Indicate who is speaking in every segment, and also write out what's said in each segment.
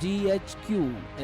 Speaker 1: GHQ,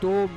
Speaker 1: 2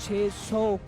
Speaker 1: 600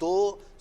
Speaker 2: 2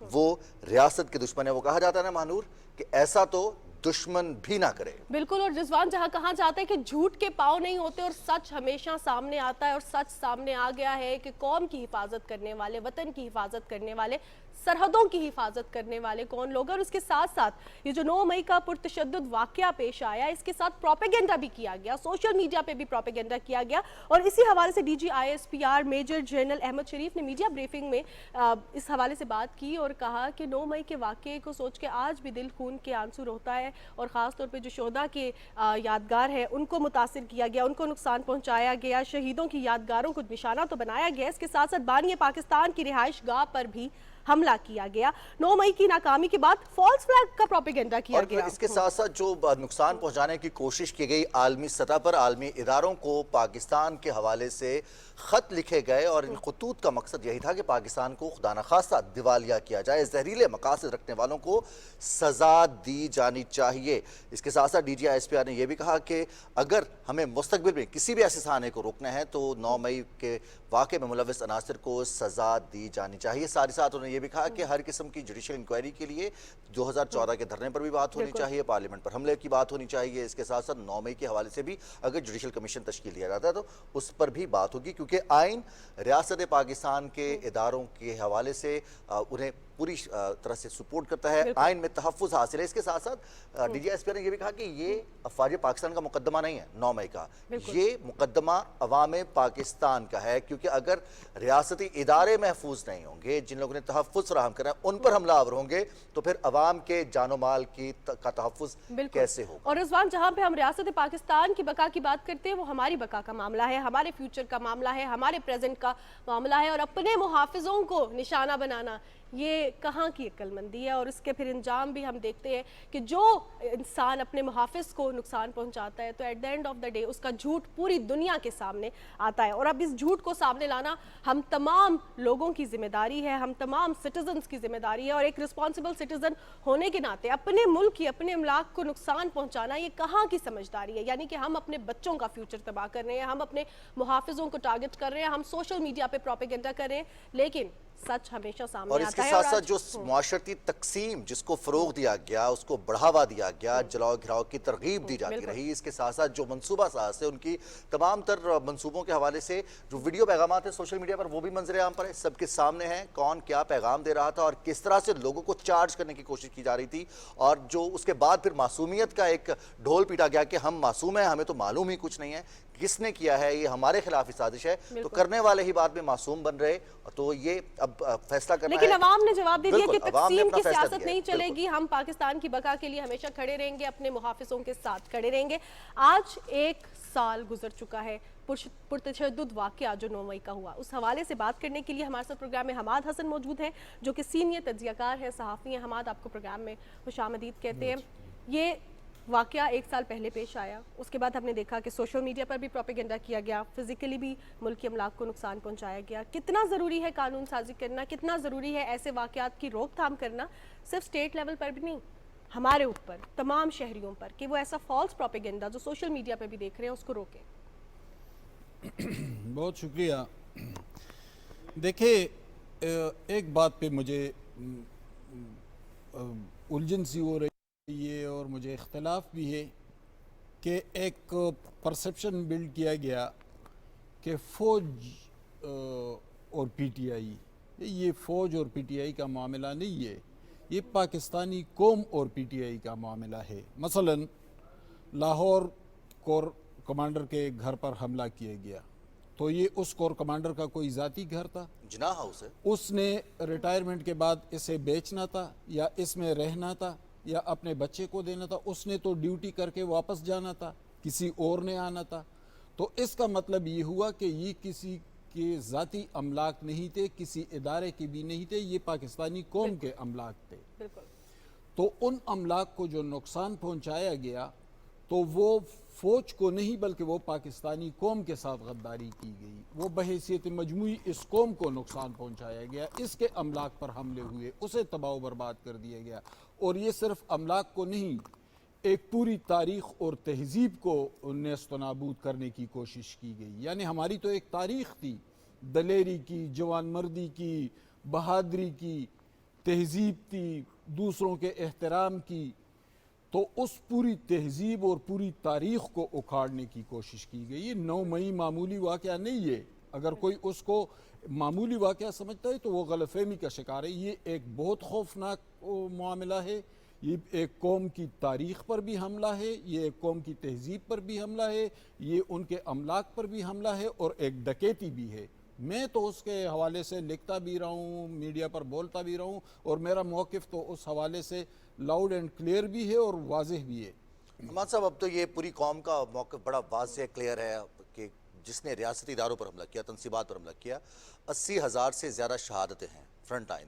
Speaker 2: وہ ریاست کے دشمن ہے. وہ کہا جاتا ہے نا مانور کہ ایسا تو دشمن بھی نہ کرے.
Speaker 3: بالکل. اور رضوان جہاں کہا جاتا ہے کہ جھوٹ کے پاؤں نہیں ہوتے اور سچ ہمیشہ سامنے آتا ہے, اور سچ سامنے آ گیا ہے کہ قوم کی حفاظت کرنے والے, وطن کی حفاظت کرنے والے, سرحدوں کی حفاظت کرنے والے کون لوگ ہیں. اور اس کے ساتھ ساتھ یہ جو 9 مئی کا پرتشدد واقعہ پیش آیا, اس کے ساتھ پروپیگنڈا بھی کیا گیا, سوشل میڈیا پہ بھی پروپیگنڈا کیا گیا. اور اسی حوالے سے D G I S P R major general Ahmed Sharif نے میڈیا بریفنگ میں اس حوالے سے بات کی اور کہا کہ 9 مئی کے واقعے کو سوچ کے آج بھی دل خون کے آنسو ہوتا ہے, اور خاص طور پہ جو شہداء کے یادگار ہے ان کو متاثر کیا گیا, ان کو نقصان پہنچایا گیا, شہیدوں کی یادگاروں کو نشانہ تو بنایا گیا. اس کے ساتھ ساتھ بانی پاکستان کی رہائش گاہ پر بھی حملہ کیا گیا. 9 مئی کی ناکامی کے بعد فالس فلیگ کا پروپیگنڈا کیا گیا.
Speaker 2: اور اس کے ساتھ ساتھ جو نقصان پہنچانے کی کوشش کی گئی عالمی سطح پر, عالمی اداروں کو پاکستان کے حوالے سے خط لکھے گئے, اور ان خطوط کا مقصد یہی تھا کہ پاکستان کو خدا نخواستہ دیوالیہ کیا جائے, زہریلے مقاصد رکھنے والوں کو سزا دی جانی چاہیے. اس کے ساتھ ساتھ D G I S P R نے یہ بھی کہا کہ اگر ہمیں مستقبل میں کسی بھی ایسے سانے کو روکنا ہے تو 9 مئی کے واقعے میں ملوث عناصر کو سزا دی جانی چاہیے. ساتھ ہی ساتھ انہوں نے یہ بھی کہا کہ ہر قسم کی جوڈیشل انکوائری کے لیے 2014 کے دھرنے پر بھی بات ہونی چاہیے, پارلیمنٹ پر حملے کی بات ہونی چاہیے. اس کے ساتھ ساتھ 9 مئی کے حوالے سے بھی اگر جوڈیشل کمیشن تشکیل دیا جاتا ہے تو اس پر بھی بات ہوگی, کیونکہ آئین ریاست پاکستان کے اداروں کے حوالے سے انہیں پوری طرح سے سپورٹ کرتا ہے, آئین میں تحفظ حاصل ہے. اس کے ساتھ ساتھ ڈی جی ایس پی نے یہ بھی کہا کہ یہ افواج پاکستان کا مقدمہ نہیں ہے 9 مئی کا, یہ مقدمہ عوام پاکستان کا ہے, کیونکہ اگر ریاستی ادارے محفوظ نہیں ہوں گے, جن لوگوں نے تحفظ فراہم کرنا ہے ان پر حملہ آور ہوں گے, تو پھر عوام کے جان و مال کا تحفظ کیسے ہوگا.
Speaker 3: اور رضوان جہاں پہ ہم ریاست پاکستان کی بقا کی بات کرتے ہیں, وہ ہماری بقا کا معاملہ ہے, ہمارے فیوچر کا معاملہ ہے, ہمارے پریزنٹ کا معاملہ ہے, اور اپنے محافظوں کو نشانہ بنانا یہ کہاں کی عقل مندی ہے. اور اس کے پھر انجام بھی ہم دیکھتے ہیں کہ جو انسان اپنے محافظ کو نقصان پہنچاتا ہے تو at the end of the day اس کا جھوٹ پوری دنیا کے سامنے آتا ہے. اور اب اس جھوٹ کو سامنے لانا ہم تمام لوگوں کی ذمہ داری ہے, ہم تمام سٹیزنز کی ذمہ داری ہے, اور ایک رسپانسبل سٹیزن ہونے کے ناطے اپنے ملک کی, اپنے املاک کو نقصان پہنچانا یہ کہاں کی سمجھداری ہے. یعنی کہ ہم اپنے بچوں کا فیوچر تباہ کر رہے ہیں, ہم اپنے محافظوں کو ٹارگٹ کر رہے ہیں, ہم سوشل میڈیا پہ پروپیگنڈا کر رہے ہیں, لیکن سچ ہمیشہ سامنے
Speaker 2: اور
Speaker 3: آتا ہے.
Speaker 2: اس کے ساتھ ساتھ جو معاشرتی تقسیم جس کو فروغ دیا گیا, اس کو بڑھاوا دیا گیا, جلاؤ گھراؤ کی ترغیب دی جاتی رہی, اس کے ساتھ ساتھ جو منصوبہ ساز ہے ان کی تمام تر منصوبوں کے حوالے سے جو ویڈیو پیغامات ہیں سوشل میڈیا پر وہ بھی منظر عام پر ہے, سب کے سامنے ہیں کون کیا پیغام دے رہا تھا اور کس طرح سے لوگوں کو چارج کرنے کی کوشش کی جا رہی تھی. اور جو اس کے بعد پھر معصومیت کا ایک ڈھول پیٹا گیا کہ ہم معصوم ہیں, ہمیں تو معلوم ہی کچھ نہیں ہے, کس نے کیا ہے, یہ ہمارے خلاف سازش ہے, تو کرنے والے ہی بعد میں معصوم بن رہے. تو یہ اب فیصلہ کرنا ہے,
Speaker 3: لیکن عوام نے جواب دے دیا کہ تقسیم کی سیاست
Speaker 2: دیا
Speaker 3: نہیں چلے گی, ہم پاکستان کی بقا کے لیے ہمیشہ کھڑے رہیں گے, اپنے محافظوں کے ساتھ کھڑے رہیں گے. آج 1 سال گزر چکا ہے پرتشدد واقعہ جو 9 مئی کا ہوا, اس حوالے سے بات کرنے کے لیے ہمارے ساتھ پروگرام میں حماد حسن موجود ہیں جو کہ سینئر تجزیہ کار ہیں, صحافی ہیں. حماد, آپ کو پروگرام میں خوش آمدید کہتے ہیں. یہ واقعہ 1 سال پہلے پیش آیا, اس کے بعد ہم نے دیکھا کہ سوشل میڈیا پر بھی پروپیگنڈا کیا گیا, فزیکلی بھی ملکی املاک کو نقصان پہنچایا گیا. کتنا ضروری ہے قانون سازی کرنا, کتنا ضروری ہے ایسے واقعات کی روک تھام کرنا, صرف اسٹیٹ لیول پر بھی نہیں, ہمارے اوپر, تمام شہریوں پر, کہ وہ ایسا فالس پروپیگنڈا جو سوشل میڈیا پہ بھی دیکھ رہے ہیں اس کو روکیں.
Speaker 4: بہت شکریہ. دیکھیں, ایک بات پہ مجھے الجھن سی ہو رہی ہے اور مجھے اختلاف بھی ہے کہ ایک پرسیپشن بلڈ کیا گیا کہ فوج اور پی ٹی آئی, یہ فوج اور پی ٹی آئی کا معاملہ نہیں ہے, یہ پاکستانی قوم اور پی ٹی آئی کا معاملہ ہے. مثلا لاہور کور کمانڈر کے گھر پر حملہ کیا گیا تو یہ اس کور کمانڈر کا کوئی ذاتی گھر تھا,
Speaker 2: جناح ہاؤس ہے,
Speaker 4: اس نے ریٹائرمنٹ کے بعد اسے بیچنا تھا یا اس میں رہنا تھا یا اپنے بچے کو دینا تھا, اس نے تو ڈیوٹی کر کے واپس جانا تھا, کسی اور نے آنا تھا. تو اس کا مطلب یہ ہوا کہ یہ کسی کے ذاتی املاک نہیں تھے, کسی ادارے کے بھی نہیں تھے, یہ پاکستانی قوم کے املاک تھے. تو ان املاک کو جو نقصان پہنچایا گیا تو وہ فوج کو نہیں بلکہ وہ پاکستانی قوم کے ساتھ غداری کی گئی, وہ بحیثیت مجموعی اس قوم کو نقصان پہنچایا گیا, اس کے املاک پر حملے ہوئے, اسے تباہ و برباد کر دیا گیا. اور یہ صرف املاک کو نہیں, ایک پوری تاریخ اور تہذیب کو نیست و نابود کرنے کی کوشش کی گئی. یعنی ہماری تو ایک تاریخ تھی, دلیری کی, جوان مردی کی, بہادری کی, تہذیب تھی, دوسروں کے احترام کی, تو اس پوری تہذیب اور پوری تاریخ کو اکھاڑنے کی کوشش کی گئی. یہ 9 مئی معمولی واقعہ نہیں ہے. اگر کوئی اس کو معمولی واقعہ سمجھتا ہے تو وہ غلط فہمی کا شکار ہے. یہ ایک بہت خوفناک معاملہ ہے. یہ ایک قوم کی تاریخ پر بھی حملہ ہے, یہ ایک قوم کی تہذیب پر بھی حملہ ہے, یہ ان کے املاک پر بھی حملہ ہے, اور ایک ڈکیتی بھی ہے. میں تو اس کے حوالے سے لکھتا بھی رہا ہوں, میڈیا پر بولتا بھی رہا ہوں, اور میرا موقف تو اس حوالے سے لاؤڈ اینڈ کلیئر بھی ہے اور واضح بھی ہے.
Speaker 2: حماد صاحب, اب تو یہ پوری قوم کا موقف بڑا واضح کلیئر ہے کہ جس نے ریاستی اداروں پر حملہ کیا, تنصیبات پر حملہ کیا, 80,000 سے زیادہ شہادتیں ہیں. فرنٹ لائن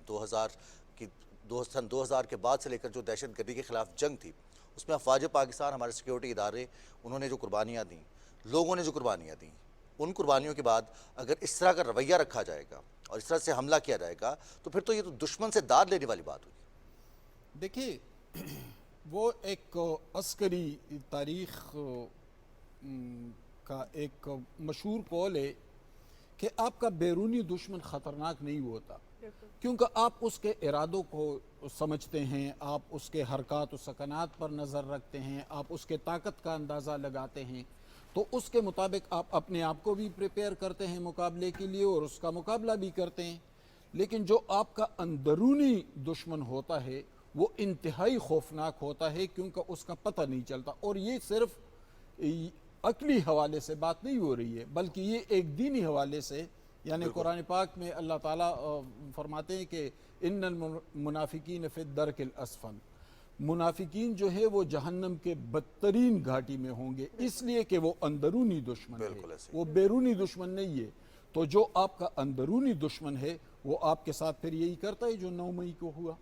Speaker 2: 2000 کے بعد سے لے کر جو دہشت گردی کے خلاف جنگ تھی, اس میں افواج پاکستان, ہمارے سیکیورٹی ادارے, انہوں نے جو قربانیاں دیں, لوگوں نے جو قربانیاں دیں, ان قربانیوں کے بعد اگر اس طرح کا رویہ رکھا جائے گا اور اس طرح سے حملہ کیا جائے گا تو پھر تو یہ تو دشمن سے داد لینے والی بات ہوگی.
Speaker 4: دیکھیے, وہ ایک عسکری تاریخ کا ایک مشہور قول ہے کہ آپ کا بیرونی دشمن خطرناک نہیں ہوتا, کیونکہ آپ اس کے ارادوں کو سمجھتے ہیں, آپ اس کے حرکات و سکنات پر نظر رکھتے ہیں, آپ اس کے طاقت کا اندازہ لگاتے ہیں, تو اس کے مطابق آپ اپنے آپ کو بھی پریپیئر کرتے ہیں مقابلے کے لیے, اور اس کا مقابلہ بھی کرتے ہیں. لیکن جو آپ کا اندرونی دشمن ہوتا ہے وہ انتہائی خوفناک ہوتا ہے, کیونکہ اس کا پتہ نہیں چلتا. اور یہ صرف عقلی حوالے سے بات نہیں ہو رہی ہے, بلکہ یہ ایک دینی حوالے سے, یعنی قرآن پاک میں اللہ تعالیٰ فرماتے ہیں کہ ان المنافقین فی الدرک الاسفل, منافقین جو ہے وہ جہنم کے بدترین گھاٹی میں ہوں گے, اس لیے کہ وہ اندرونی دشمن ہے, وہ بیرونی دشمن نہیں ہے. تو جو آپ کا اندرونی دشمن ہے وہ آپ کے ساتھ پھر یہی کرتا ہے جو 9 مئی کو ہوا.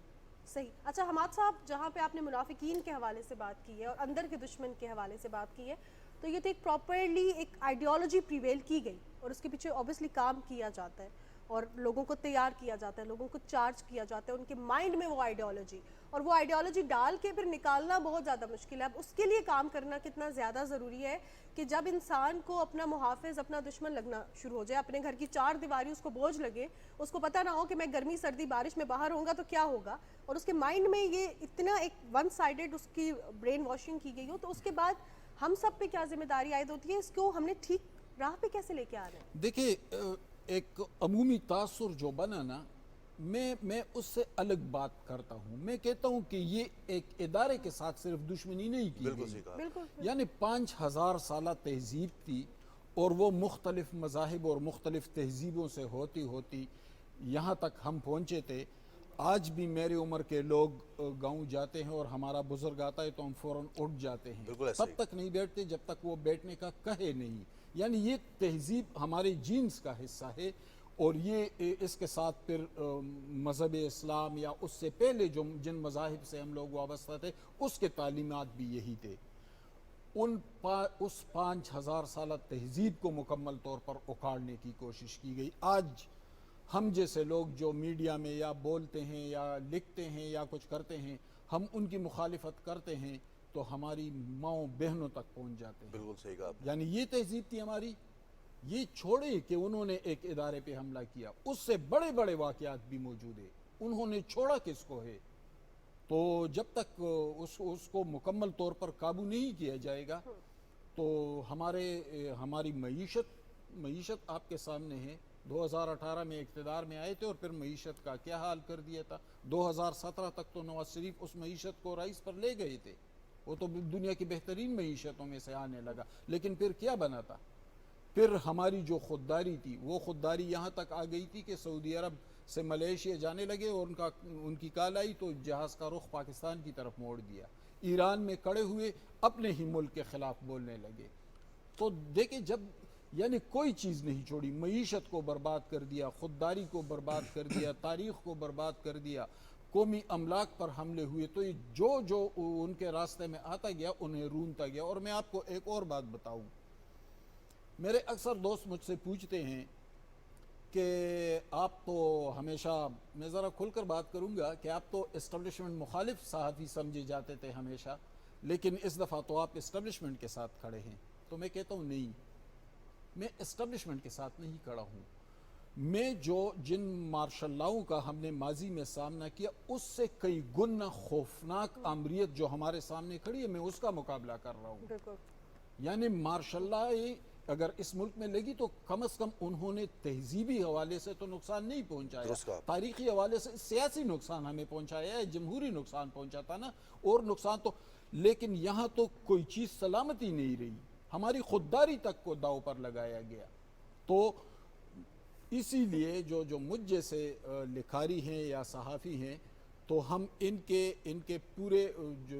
Speaker 3: صحیح. اچھا حماد صاحب, جہاں پہ آپ نے منافقین کے حوالے سے بات کی ہے اور اندر کے دشمن کے حوالے سے بات کی ہے, تو یہ تو ایک پراپرلی ایک آئیڈیالوجی پریویل کی گئی اور اس کے پیچھے اوبیسلی کام کیا جاتا ہے اور لوگوں کو تیار کیا جاتا ہے, لوگوں کو چارج کیا جاتا ہے, ان کے مائنڈ میں وہ آئیڈیالوجی, اور وہ آئیڈیالوجی ڈال کے پھر نکالنا بہت زیادہ مشکل ہے. اب اس کے لیے کام کرنا کتنا زیادہ ضروری ہے کہ جب انسان کو اپنا محافظ, اپنا دشمن لگنا شروع ہو جائے, اپنے گھر کی 4 دیواری اس کو بوجھ لگے, اس کو پتہ نہ ہو کہ میں گرمی سردی بارش میں باہر ہوں گا تو کیا ہوگا, اور اس کے مائنڈ میں یہ اتنا ایک ون سائیڈڈ اس کی برین واشنگ کی گئی ہو, تو اس کے بعد ہم سب پہ کیا ذمہ داری عائد ہوتی ہے, اس کو ہم نے ٹھیک راہ پہ کیسے لے کے آ رہے ہیں؟
Speaker 4: دیکھیے, ایک عمومی تاثر جو بنا نا, میں اس سے الگ بات کرتا ہوں. میں کہتا ہوں کہ یہ ایک ادارے کے ساتھ صرف دشمنی نہیں کی گئی, یعنی 5000 سالہ تہذیب تھی, اور وہ مختلف مذاہب اور مختلف تہذیبوں سے ہوتی ہوتی یہاں تک ہم پہنچے تھے. آج بھی میرے عمر کے لوگ گاؤں جاتے ہیں اور ہمارا بزرگ آتا ہے تو ہم فوراً اٹھ جاتے ہیں, تب تک نہیں بیٹھتے جب تک وہ بیٹھنے کا کہے نہیں. یعنی یہ تہذیب ہمارے جینز کا حصہ ہے, اور یہ اس کے ساتھ پھر مذہب اسلام یا اس سے پہلے جو جن مذاہب سے ہم لوگ وابستہ تھے اس کے تعلیمات بھی یہی تھے. اس 5000 سالہ تہذیب کو مکمل طور پر اکھاڑنے کی کوشش کی گئی. آج ہم جیسے لوگ جو میڈیا میں یا بولتے ہیں یا لکھتے ہیں یا کچھ کرتے ہیں, ہم ان کی مخالفت کرتے ہیں تو ہماری ماؤں بہنوں تک پہنچ جاتے ہیں.
Speaker 2: بالکل صحیح کہا.
Speaker 4: یعنی یہ تہذیب تھی ہماری. یہ چھوڑے کہ انہوں نے ایک ادارے پہ حملہ کیا, اس سے بڑے بڑے واقعات بھی موجود ہیں, انہوں نے چھوڑا کس کو ہے. تو جب تک اس کو مکمل طور پر قابو نہیں کیا جائے گا تو ہماری معیشت آپ کے سامنے ہے. 2018 میں اقتدار میں آئے تھے اور پھر معیشت کا کیا حال کر دیا تھا. 2017 تک تو نواز شریف اس معیشت کو رئیس پر لے گئے تھے, وہ تو دنیا کی بہترین معیشتوں میں سے آنے لگا. لیکن پھر کیا بنا تھا, پھر ہماری جو خودداری تھی وہ خودداری یہاں تک آ گئی تھی کہ سعودی عرب سے ملیشیا جانے لگے اور ان کی کال آئی تو جہاز کا رخ پاکستان کی طرف موڑ دیا. ایران میں کڑے ہوئے اپنے ہی ملک کے خلاف بولنے لگے. تو دیکھیں, جب یعنی کوئی چیز نہیں چھوڑی, معیشت کو برباد کر دیا, خودداری کو برباد کر دیا, تاریخ کو برباد کر دیا, قومی املاک پر حملے ہوئے. تو یہ جو ان کے راستے میں آتا گیا انہیں رونتا گیا. اور میں آپ کو ایک اور بات بتاؤں, میرے اکثر دوست مجھ سے پوچھتے ہیں کہ آپ تو ہمیشہ, میں ذرا کھل کر بات کروں گا, کہ آپ تو اسٹیبلشمنٹ مخالف صحافی سمجھے جاتے تھے ہمیشہ, لیکن اس دفعہ تو آپ اسٹیبلشمنٹ کے ساتھ کھڑے ہیں. تو میں کہتا ہوں نہیں, میں اسٹیبلشمنٹ کے ساتھ نہیں کھڑا ہوں. میں جن مارشل لاؤں کا ہم نے ماضی میں سامنا کیا اس سے کئی گنا خوفناک آمریت جو ہمارے سامنے کھڑی ہے، میں اس کا مقابلہ کر رہا ہوں.
Speaker 3: بالکل.
Speaker 4: یعنی مارشل لا اگر اس ملک میں لگی تو کم از کم انہوں نے تہذیبی حوالے سے تو نقصان نہیں پہنچایا، تاریخی حوالے سے سیاسی نقصان ہمیں پہنچایا ہے، جمہوری نقصان پہنچاتا نا، اور نقصان تو، لیکن یہاں تو کوئی چیز سلامتی نہیں رہی، ہماری خودداری تک کو داؤ پر لگایا گیا. تو اسی لیے جو مجھ جیسے لکھاری ہیں یا صحافی ہیں تو ہم ان کے پورے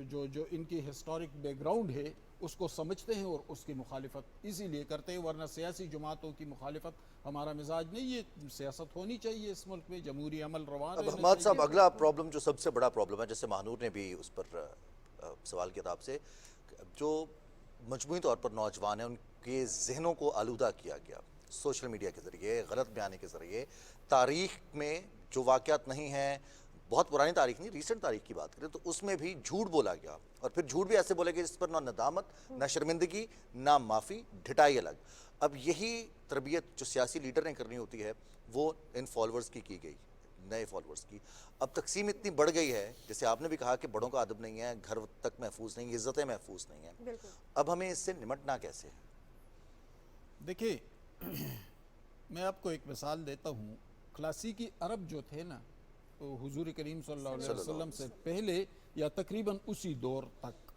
Speaker 4: جو ان کی ہسٹورک بیک گراؤنڈ ہے اس کو سمجھتے ہیں اور اس کی مخالفت اسی لیے کرتے ہیں، ورنہ سیاسی جماعتوں کی مخالفت ہمارا مزاج نہیں. یہ سیاست ہونی چاہیے اس ملک میں، جمہوری عمل روان رہنا
Speaker 2: حماد صاحب،
Speaker 4: چاہیے.
Speaker 2: اگلا پرابلم جو سب سے بڑا پرابلم ہے، جیسے مہنور نے بھی اس پر سوال کیا تھا آپ سے، جو مجموعی طور پر نوجوان ہیں ان کے ذہنوں کو آلودہ کیا گیا سوشل میڈیا کے ذریعے، غلط بیانی کے ذریعے. تاریخ میں جو واقعات نہیں ہیں، بہت پرانی تاریخ نہیں، ریسنٹ تاریخ کی بات کریں تو اس میں بھی جھوٹ بولا گیا، اور پھر جھوٹ بھی ایسے بولے گئے جس پر نہ ندامت، نہ شرمندگی، نہ معافی، ڈھٹائی الگ. اب یہی تربیت جو سیاسی لیڈر نے کرنی ہوتی ہے وہ ان فالورز کی گئی، نئے فالورز کی. اب تقسیم اتنی بڑھ گئی ہے، جیسے آپ نے بھی کہا کہ بڑوں کا ادب نہیں ہے، گھر تک محفوظ نہیں، عزتیں محفوظ نہیں ہیں.
Speaker 3: بالکل.
Speaker 2: اب ہمیں اس سے نمٹنا کیسے ہے؟
Speaker 4: دیکھیے میں آپ کو ایک مثال دیتا ہوں. کلاسیکی عرب جو تھے نا، حضور کریم صلی اللہ علیہ وسلم سے پہلے یا تقریباً اسی دور تک،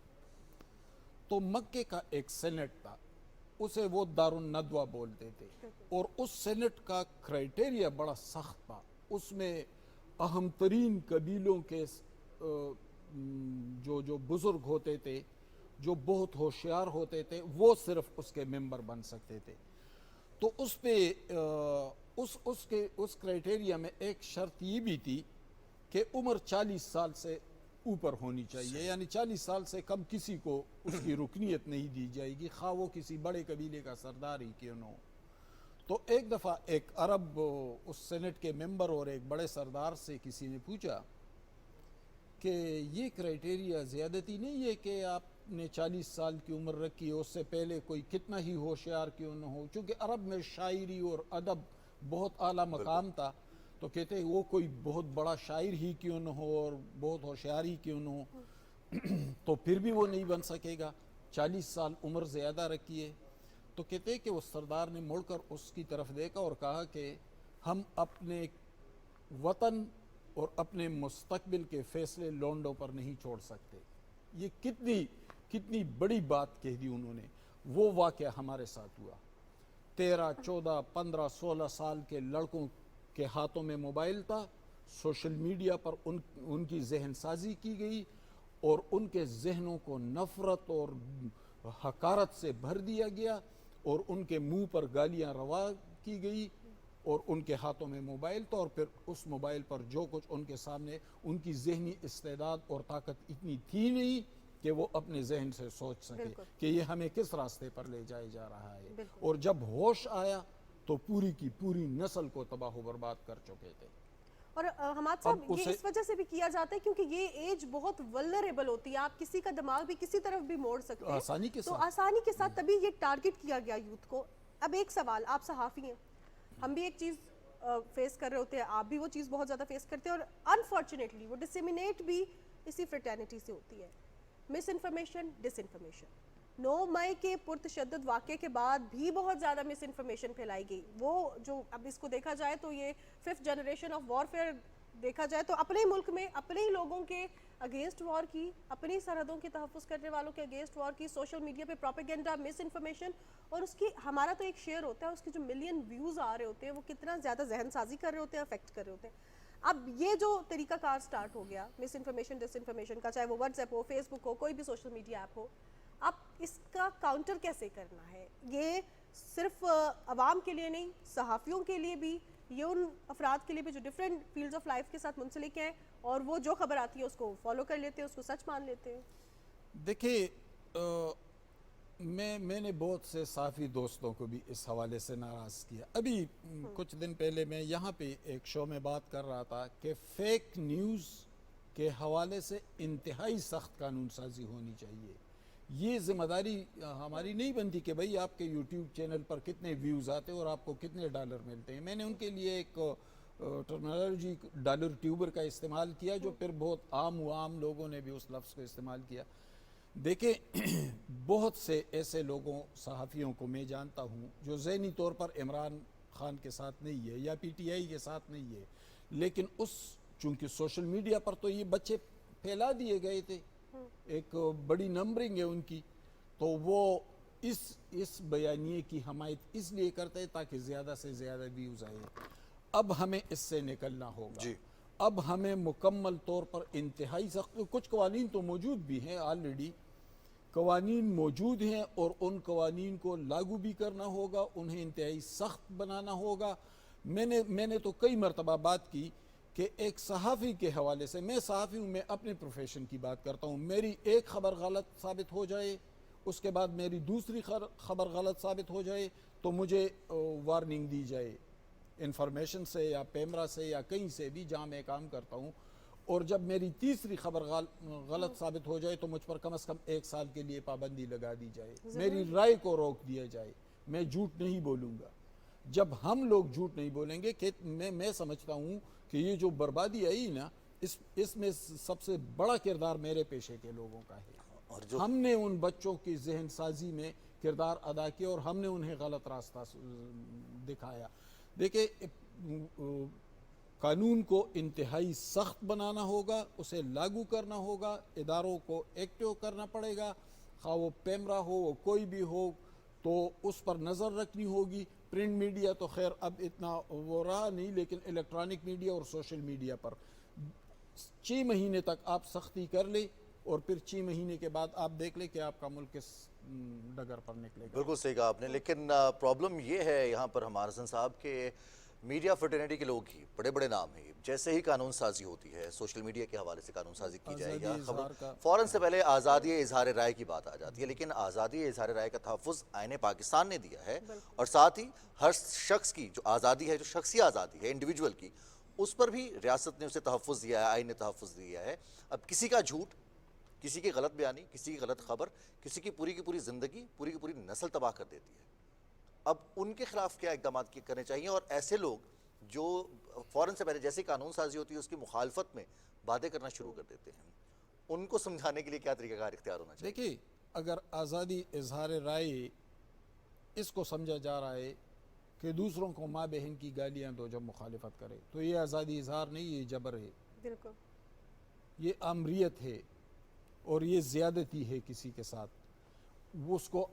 Speaker 4: تو مکے کا ایک سینٹ تھا، اسے وہ دار الندوہ بولتے تھے، اور اس سینٹ کا کرائٹیریا بڑا سخت تھا. اس میں اہم ترین قبیلوں کے جو بزرگ ہوتے تھے، جو بہت ہوشیار ہوتے تھے، وہ صرف اس کے ممبر بن سکتے تھے. تو اس پہ اس کرائٹیریا میں ایک شرط یہ بھی تھی کہ عمر 40 سال سے اوپر ہونی چاہیے، یعنی 40 سال سے کم کسی کو اس کی رکنیت نہیں دی جائے گی، خواہ وہ کسی بڑے قبیلے کا سردار ہی کیوں نہ ہو. تو ایک دفعہ ایک عرب اس سینٹ کے ممبر اور ایک بڑے سردار سے کسی نے پوچھا کہ یہ کرائٹیریا زیادتی نہیں ہے کہ آپ نے 40 سال کی عمر رکھی ہے، اس سے پہلے کوئی کتنا ہی ہوشیار کیوں نہ ہو، چونکہ عرب میں شاعری اور ادب بہت اعلیٰ مقام تھا. تو کہتے ہیں وہ کوئی بہت بڑا شاعر ہی کیوں نہ ہو اور بہت ہوشیار ہی کیوں نہ ہو تو پھر بھی وہ نہیں بن سکے گا، 40 سال عمر زیادہ رکھی ہے. تو کہتے ہیں کہ اس سردار نے مڑ کر اس کی طرف دیکھا اور کہا کہ ہم اپنے وطن اور اپنے مستقبل کے فیصلے لونڈوں پر نہیں چھوڑ سکتے. یہ کتنی بڑی بات کہہ دی انہوں نے. وہ واقعہ ہمارے ساتھ ہوا. 13, 14, 15, 16 سال کے لڑکوں کے ہاتھوں میں موبائل تھا، سوشل میڈیا پر ان کی ذہن سازی کی گئی اور ان کے ذہنوں کو نفرت اور حقارت سے بھر دیا گیا اور ان کے منہ پر گالیاں روا کی گئی اور ان کے ہاتھوں میں موبائل تھا. اور پھر اس موبائل پر جو کچھ ان کے سامنے، ان کی ذہنی استعداد اور طاقت اتنی تھی نہیں کہ وہ اپنے ذہن سے سوچ سکے کہ یہ ہمیں کس راستے پر لے جائے جا رہا ہے. اور جب ہوش آیا تو پوری کی پوری نسل کو تباہ و برباد کر چکے تھے.
Speaker 3: اور حماد صاحب یہ اس وجہ سے بھی کیا جاتا ہے کیونکہ یہ ایج بہت ولنریبل ہوتی ہے، آپ کسی کا دماغ بھی کسی طرف بھی موڑ سکتے ہیں
Speaker 4: آسانی کے
Speaker 3: تو
Speaker 4: ساتھ.
Speaker 3: آسانی کے ساتھ تبھی یہ ٹارگٹ کیا گیا یوتھ کو. اب ایک سوال، آپ صحافی ہیں، ہم بھی ایک چیز فیس کر رہے ہوتے ہیں، آپ بھی وہ چیز بہت زیادہ فیس کرتے ہیں، اور انفارچونیٹلی وہ ڈسیمینیٹ بھی اسی فرٹرنیٹی سے ہوتی ہے. مس انفارمیشن، ڈس انفارمیشن. 9 مئی کے پرتشدد واقعے کے بعد بھی بہت زیادہ مس انفارمیشن پھیلائی گئی. وہ جو اب اس کو دیکھا جائے تو یہ 5th جنریشن آف وارفیئر دیکھا جائے تو اپنے ملک میں اپنے ہی لوگوں کے اگینسٹ وار کی، اپنی سرحدوں کے تحفظ کرنے والوں کے اگینسٹ وار کی، سوشل میڈیا پہ پروپیگنڈا، مس انفارمیشن، اور اس کی ہمارا تو ایک شیئر ہوتا ہے، اس کی جو ملین ویوز آ رہے ہوتے ہیں وہ کتنا زیادہ ذہن سازی کر رہے ہوتے ہیں، افیکٹ کر رہے ہوتے ہیں. اب یہ جو طریقہ کار سٹارٹ ہو گیا مس انفارمیشن ڈس انفارمیشن کا، چاہے وہ واٹس ایپ ہو، فیس بک ہو، کوئی بھی سوشل میڈیا ایپ ہو، اب اس کا کاؤنٹر کیسے کرنا ہے؟ یہ صرف عوام کے لیے نہیں، صحافیوں کے لیے بھی، یہ ان افراد کے لیے بھی جو ڈفرینٹ فیلڈز آف لائف کے ساتھ منسلک ہیں اور وہ جو خبر آتی ہے اس کو فالو کر لیتے ہیں، اس کو سچ مان لیتے ہیں.
Speaker 4: دیکھیے میں نے بہت سے صحافی دوستوں کو بھی اس حوالے سے ناراض کیا. ابھی کچھ دن پہلے میں یہاں پہ ایک شو میں بات کر رہا تھا کہ فیک نیوز کے حوالے سے انتہائی سخت قانون سازی ہونی چاہیے. یہ ذمہ داری ہماری نہیں بنتی کہ بھئی آپ کے یوٹیوب چینل پر کتنے ویوز آتے ہیں اور آپ کو کتنے ڈالر ملتے ہیں. میں نے ان کے لیے ایک ٹرمینالوجی ڈالر ٹیوبر کا استعمال کیا جو پھر بہت عام لوگوں نے بھی اس لفظ کو استعمال کیا. دیکھیں بہت سے ایسے لوگوں صحافیوں کو میں جانتا ہوں جو ذہنی طور پر عمران خان کے ساتھ نہیں ہے یا پی ٹی آئی کے ساتھ نہیں ہے, لیکن چونکہ سوشل میڈیا پر تو یہ بچے پھیلا دیے گئے تھے, ایک بڑی نمبرنگ ہے ان کی, تو وہ اس بیانیے کی حمایت اس لیے کرتے ہیں تاکہ زیادہ سے زیادہ ویوز آئے. اب ہمیں اس سے نکلنا ہوگا. اب ہمیں مکمل طور پر انتہائی سخت, کچھ قوانین تو موجود بھی ہیں, آلریڈی قوانین موجود ہیں اور ان قوانین کو لاگو بھی کرنا ہوگا, انہیں انتہائی سخت بنانا ہوگا. میں نے تو کئی مرتبہ بات کی کہ ایک صحافی کے حوالے سے, میں صحافی ہوں, میں اپنے پروفیشن کی بات کرتا ہوں, میری ایک خبر غلط ثابت ہو جائے, اس کے بعد میری دوسری خبر غلط ثابت ہو جائے تو مجھے وارننگ دی جائے انفارمیشن سے یا پیمرا سے یا کہیں سے بھی جہاں میں کام کرتا ہوں, اور جب میری تیسری خبر غلط ثابت ہو جائے تو مجھ پر کم از کم 1 سال کے لیے پابندی لگا دی جائے, میری رائے کو روک دیا جائے. میں جھوٹ نہیں بولوں گا. جب ہم لوگ جھوٹ نہیں بولیں گے, کہ میں سمجھتا ہوں کہ یہ جو بربادی آئی نا, اس میں سب سے بڑا کردار میرے پیشے کے لوگوں کا ہے. ہم نے ان بچوں کی ذہن سازی میں کردار ادا کیا اور ہم نے انہیں غلط راستہ دکھایا. دیکھیں قانون کو انتہائی سخت بنانا ہوگا, اسے لاگو کرنا ہوگا, اداروں کو ایکٹیو کرنا پڑے گا, خواہ وہ پیمرا ہو وہ کوئی بھی ہو, تو اس پر نظر رکھنی ہوگی. پرنٹ میڈیا تو خیر اب اتنا وہ رہا نہیں, لیکن الیکٹرانک میڈیا اور سوشل میڈیا پر 6 مہینے تک آپ سختی کر لیں اور پھر 6 مہینے کے بعد آپ دیکھ لیں کہ آپ کا ملک کس ڈگر پر نکلے گا.
Speaker 2: بالکل صحیح کہا آپ نے, لیکن پرابلم یہ ہے یہاں پر ہمارے حسن صاحب کہ میڈیا فرٹرنیٹی کے لوگ ہی بڑے نام ہیں, جیسے ہی قانون سازی ہوتی ہے, سوشل میڈیا کے حوالے سے قانون سازی کی جائے یا خبر, فوراً سے پہلے آزادی اظہار رائے کی بات آ جاتی ہے. لیکن آزادی اظہار رائے کا تحفظ آئین پاکستان نے دیا ہے, اور ساتھ ہی ہر شخص کی جو آزادی ہے, جو شخصی آزادی ہے انڈیویجول کی, اس پر بھی ریاست نے اسے تحفظ دیا ہے, آئین نے تحفظ دیا ہے. اب کسی کا جھوٹ, کسی کی غلط بیانی, کسی کی غلط خبر, کسی کی پوری زندگی, پوری کی پوری نسل تباہ کر دیتی ہے. اب ان کے خلاف کیا اقدامات کرنے چاہیے, اور ایسے لوگ جو فوراً سے پہلے جیسے قانون سازی ہوتی ہے اس کی مخالفت میں باتیں کرنا شروع کر دیتے ہیں, ان کو سمجھانے کے لیے کیا طریقہ کار اختیار ہونا چاہیے؟
Speaker 4: دیکھیے, اگر آزادی اظہار رائے اس کو سمجھا جا رہا ہے کہ دوسروں کو ماں بہن کی گالیاں دو جب مخالفت کرے, تو یہ آزادی اظہار نہیں, یہ جبر ہے.
Speaker 3: بالکل
Speaker 4: یہ آمریت ہے اور یہ زیادتی ہے کسی کے ساتھ. اس کو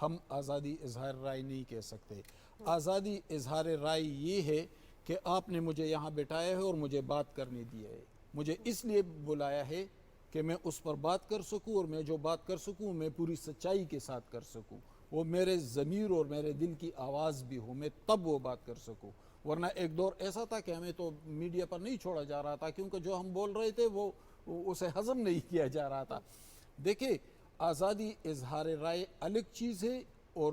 Speaker 4: ہم آزادی اظہار رائے نہیں کہہ سکتے. آزادی اظہار رائے یہ ہے کہ آپ نے مجھے یہاں بٹھایا ہے اور مجھے بات کرنے دیا ہے, مجھے اس لیے بلایا ہے کہ میں اس پر بات کر سکوں, اور میں جو بات کر سکوں میں پوری سچائی کے ساتھ کر سکوں, وہ میرے ضمیر اور میرے دل کی آواز بھی ہو, میں تب وہ بات کر سکوں. ورنہ ایک دور ایسا تھا کہ ہمیں تو میڈیا پر نہیں چھوڑا جا رہا تھا, کیونکہ جو ہم بول رہے تھے وہ اسے ہضم نہیں کیا جا رہا تھا. دیکھیں, آزادی اظہار رائے الگ چیز ہے اور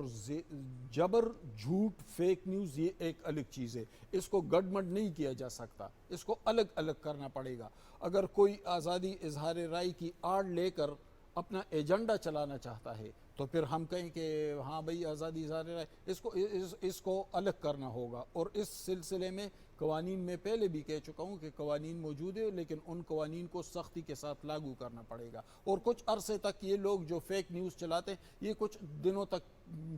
Speaker 4: جبر, جھوٹ, فیک نیوز یہ ایک الگ چیز ہے. اس کو گڈمڈ نہیں کیا جا سکتا, اس کو الگ الگ کرنا پڑے گا. اگر کوئی آزادی اظہار رائے کی آڑ لے کر اپنا ایجنڈا چلانا چاہتا ہے تو پھر ہم کہیں کہ ہاں بھئی آزادی اظہار رائے, اس کو الگ کرنا ہوگا. اور اس سلسلے میں قوانین میں پہلے بھی کہہ چکا ہوں کہ قوانین موجود ہے, لیکن ان قوانین کو سختی کے ساتھ لاگو کرنا پڑے گا. اور کچھ عرصے تک یہ لوگ جو فیک نیوز چلاتے ہیں یہ کچھ دنوں تک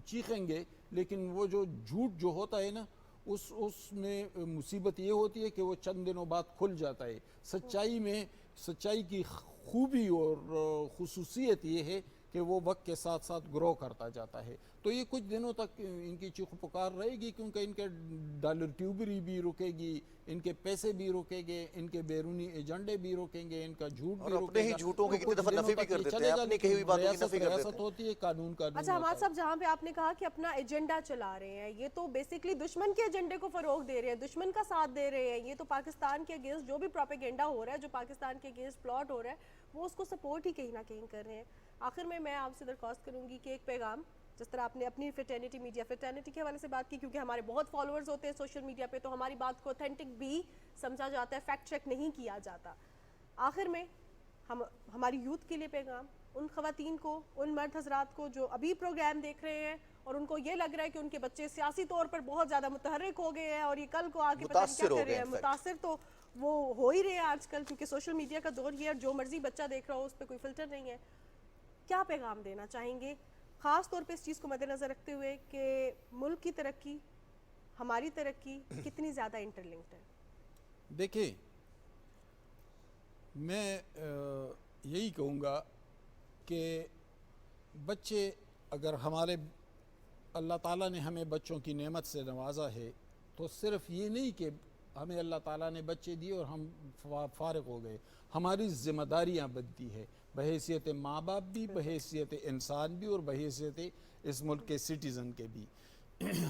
Speaker 4: چیخیں گے, لیکن وہ جو جھوٹ جو ہوتا ہے نا, اس میں مصیبت یہ ہوتی ہے کہ وہ چند دنوں بعد کھل جاتا ہے. سچائی کی خوبی اور خصوصیت یہ ہے کہ وہ وقت کے ساتھ ساتھ گرو کرتا جاتا ہے. تو یہ کچھ دنوں تک ان کی چیخ پکار رہے گی, کیونکہ ان کے ڈالر ٹیوبری بھی رکے گی, ان کے پیسے بھی رکیں گے, ان کے بیرونی ایجنڈے بھی رکیں گے, ان کا جھوٹ بھی
Speaker 2: اپنے ہی جھوٹوں کی کتنی دفعہ نفی بھی کر دیتے ہیں, اپنی کہی ہوئی باتوں کی نفی کر دیتے ہیں.
Speaker 4: ہوتی ہے, قانون کا.
Speaker 3: اچھا حماد صاحب, جہاں پہ آپ نے کہا کہ اپنا ایجنڈا چلا رہے ہیں, یہ تو بیسیکلی دشمن کے ایجنڈے کو فروغ دے رہے ہیں, دشمن کا ساتھ دے رہے ہیں. یہ تو پاکستان کے اگینسٹ جو بھی پروپیگنڈا ہو رہا ہے, جو پاکستان کے اگینسٹ پلاٹ ہو رہا ہے, وہ اس کو سپورٹ ہی کہیں نہ کہیں کر رہے ہیں. آخر میں آپ سے درخواست کروں گی کہ ایک پیغام, جس طرح آپ نے اپنی فرٹرنیٹی, میڈیا فرٹرنیٹی کے حوالے سے بات کی, کیونکہ ہمارے بہت فالوورز ہوتے ہیں سوشل میڈیا پہ, تو ہماری بات کو اوتھینٹک بھی سمجھا جاتا ہے, فیکٹ چیک نہیں کیا جاتا. آخر میں ہماری یوتھ کے لیے پیغام ان خواتین کو, ان مرد حضرات کو جو ابھی پروگرام دیکھ رہے ہیں اور ان کو یہ لگ رہا ہے کہ ان کے بچے سیاسی طور پر بہت زیادہ متحرک ہو گئے ہیں اور یہ کل کو آ کے پتہ نہیں کیا کر رہے ہیں, متاثر تو وہ ہو ہی رہے ہیں آج کل, کیونکہ سوشل میڈیا کا دور یہ ہے, جو مرضی بچہ دیکھ رہا ہو اس پہ کوئی فلٹر نہیں ہے. کیا پیغام دینا چاہیں گے خاص طور پہ اس چیز کو مد نظر رکھتے ہوئے کہ ملک کی ترقی, ہماری ترقی کتنی زیادہ انٹر لنکڈ ہے؟
Speaker 4: دیکھیں, میں یہی کہوں گا کہ بچے, اگر ہمارے اللہ تعالیٰ نے ہمیں بچوں کی نعمت سے نوازا ہے تو صرف یہ نہیں کہ ہمیں اللہ تعالیٰ نے بچے دیے اور ہم فارغ ہو گئے, ہماری ذمہ داریاں بنتی ہے بحیثیت ماں باپ بھی, بحیثیت انسان بھی اور بحیثیت اس ملک کے سٹیزن کے بھی.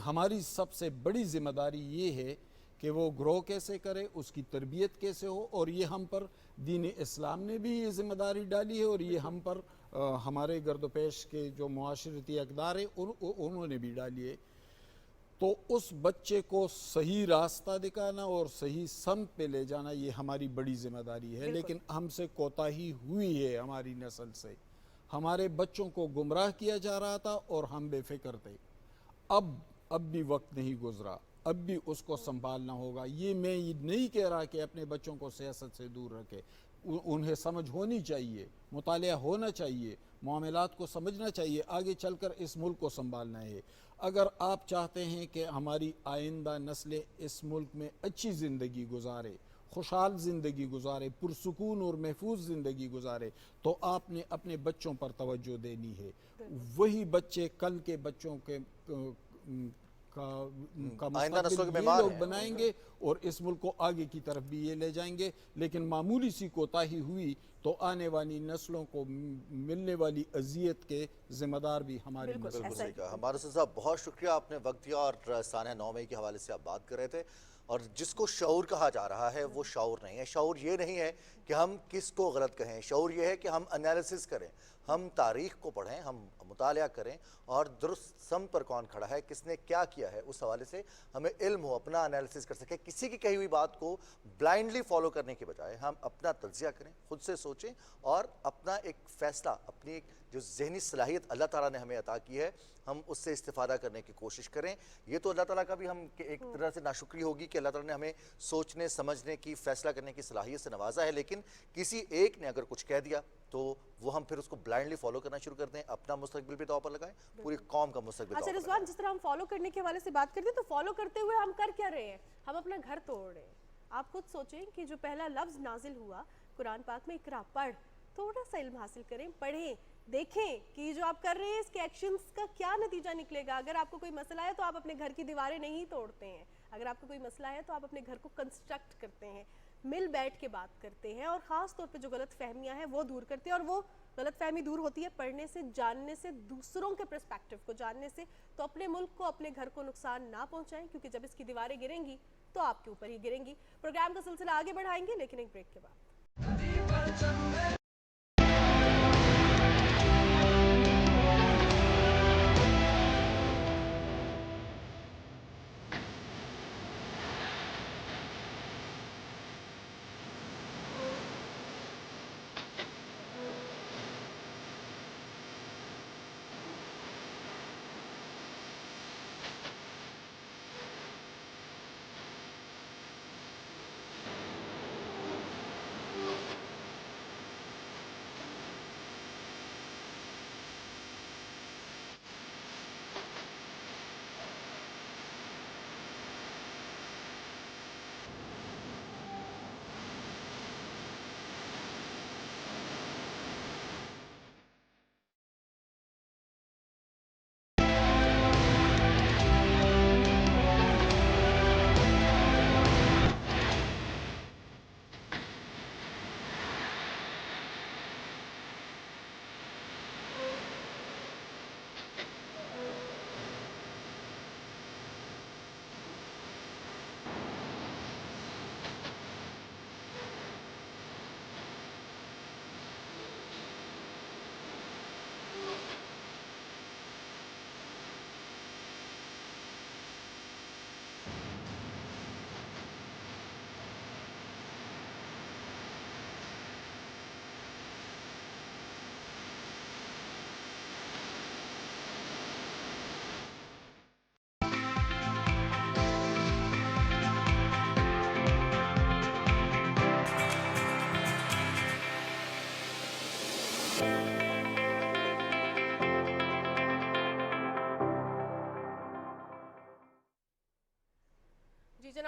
Speaker 4: ہماری سب سے بڑی ذمہ داری یہ ہے کہ وہ گرو کیسے کرے, اس کی تربیت کیسے ہو, اور یہ ہم پر دین اسلام نے بھی یہ ذمہ داری ڈالی ہے اور یہ ہم پر ہمارے گرد و پیش کے جو معاشرتی اقدار ہیں انہوں نے بھی ڈالی ہے. تو اس بچے کو صحیح راستہ دکھانا اور صحیح سمت پہ لے جانا یہ ہماری بڑی ذمہ داری ہے. لیکن ہم سے کوتاہی ہوئی ہے ہماری نسل سے, ہمارے بچوں کو گمراہ کیا جا رہا تھا اور ہم بے فکر تھے. اب بھی وقت نہیں گزرا, اب بھی اس کو سنبھالنا ہوگا. یہ میں یہ نہیں کہہ رہا کہ اپنے بچوں کو سیاست سے دور رکھے, انہیں سمجھ ہونی چاہیے, مطالعہ ہونا چاہیے, معاملات کو سمجھنا چاہیے, آگے چل کر اس ملک کو سنبھالنا ہے. اگر آپ چاہتے ہیں کہ ہماری آئندہ نسلیں اس ملک میں اچھی زندگی گزارے, خوشحال زندگی گزارے, پرسکون اور محفوظ زندگی گزارے, تو آپ نے اپنے بچوں پر توجہ دینی ہے. وہی بچے کل کے بچوں کے کا مستقبل یہ لوگ بنائیں گے اور اس ملک کو آگے کی طرف بھی یہ لے جائیں گے. لیکن معمولی سی کوتاہی ہوئی تو آنے والی نسلوں کو ملنے والی اذیت کے ذمہ دار بھی ہماری نسل ہے.
Speaker 2: ہمارے صاحب بہت شکریہ, آپ نے وقت دیا اور سانحہ 9 مئی کے حوالے سے آپ بات کر رہے تھے. اور جس کو شعور کہا جا رہا ہے وہ شعور نہیں ہے. شعور یہ نہیں ہے کہ ہم کس کو غلط کہیں, شعور یہ ہے کہ ہم انالیسس کریں, ہم تاریخ کو پڑھیں, ہم مطالعہ کریں اور درست سمت پر کون کھڑا ہے, کس نے کیا کیا ہے, اس حوالے سے ہمیں علم ہو, اپنا انالیسس کر سکیں. کسی کی کہی ہوئی بات کو بلائنڈلی فالو کرنے کے بجائے ہم اپنا تجزیہ کریں, خود سے سوچیں اور اپنا ایک فیصلہ, اپنی ایک جو ذہنی صلاحیت اللہ تعالیٰ نے ہمیں عطا کی ہے, ہم اس سے استفادہ کرنے کی کوشش کریں. یہ تو اللہ تعالیٰ کا بھی ہم ایک طرح سے ناشکری ہوگی کہ اللہ تعالیٰ نے ہمیں سوچنے, سمجھنے کی, فیصلہ کرنے کی صلاحیت سے نوازا ہے. لیکن کسی ایک نے اگر کچھ کہہ دیا تو وہ ہم پھر اس کو بلائنڈلی فالو کرنا شروع کر دیں, اپنا مستقبل بھی داؤ پر لگائیں, پوری قوم کا مستقبل داؤ پر لگائیں.
Speaker 3: رضوان, جس طرح ہم فالو کرنے کے حوالے سے بات کرتے ہیں تو فالو کرتے ہوئے ہم کر کیا رہے ہیں؟ ہم اپنا گھر توڑ رہے ہیں. آپ خود سوچیں کہ جو پہلا لفظ نازل ہوا قرآن پاک میں, اقرا, پڑھ, تھوڑا سا علم حاصل کریں, پڑھیں, دیکھیں کہ جو آپ کر رہے ہیں اس کے ایکشنز کا کیا نتیجہ نکلے گا. اگر آپ کو کوئی مسئلہ ہے تو آپ اپنے گھر کی دیواریں نہیں توڑتے ہیں, اگر آپ کو کوئی مسئلہ ہے تو آپ اپنے گھر کو کنسٹرکٹ کرتے ہیں, مل بیٹھ کے بات کرتے ہیں اور خاص طور پہ جو غلط فہمیاں ہیں وہ دور کرتے ہیں. اور وہ غلط فہمی دور ہوتی ہے پڑھنے سے, جاننے سے, دوسروں کے پرسپیکٹیو کو جاننے سے. تو اپنے ملک کو, اپنے گھر کو نقصان نہ پہنچائیں, کیونکہ جب اس کی دیواریں گریں گی تو آپ کے اوپر ہی گریں گی. پروگرام کا سلسلہ آگے بڑھائیں گے لیکن ایک بریک کے بعد.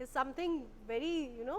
Speaker 3: is something very, you know,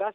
Speaker 5: 10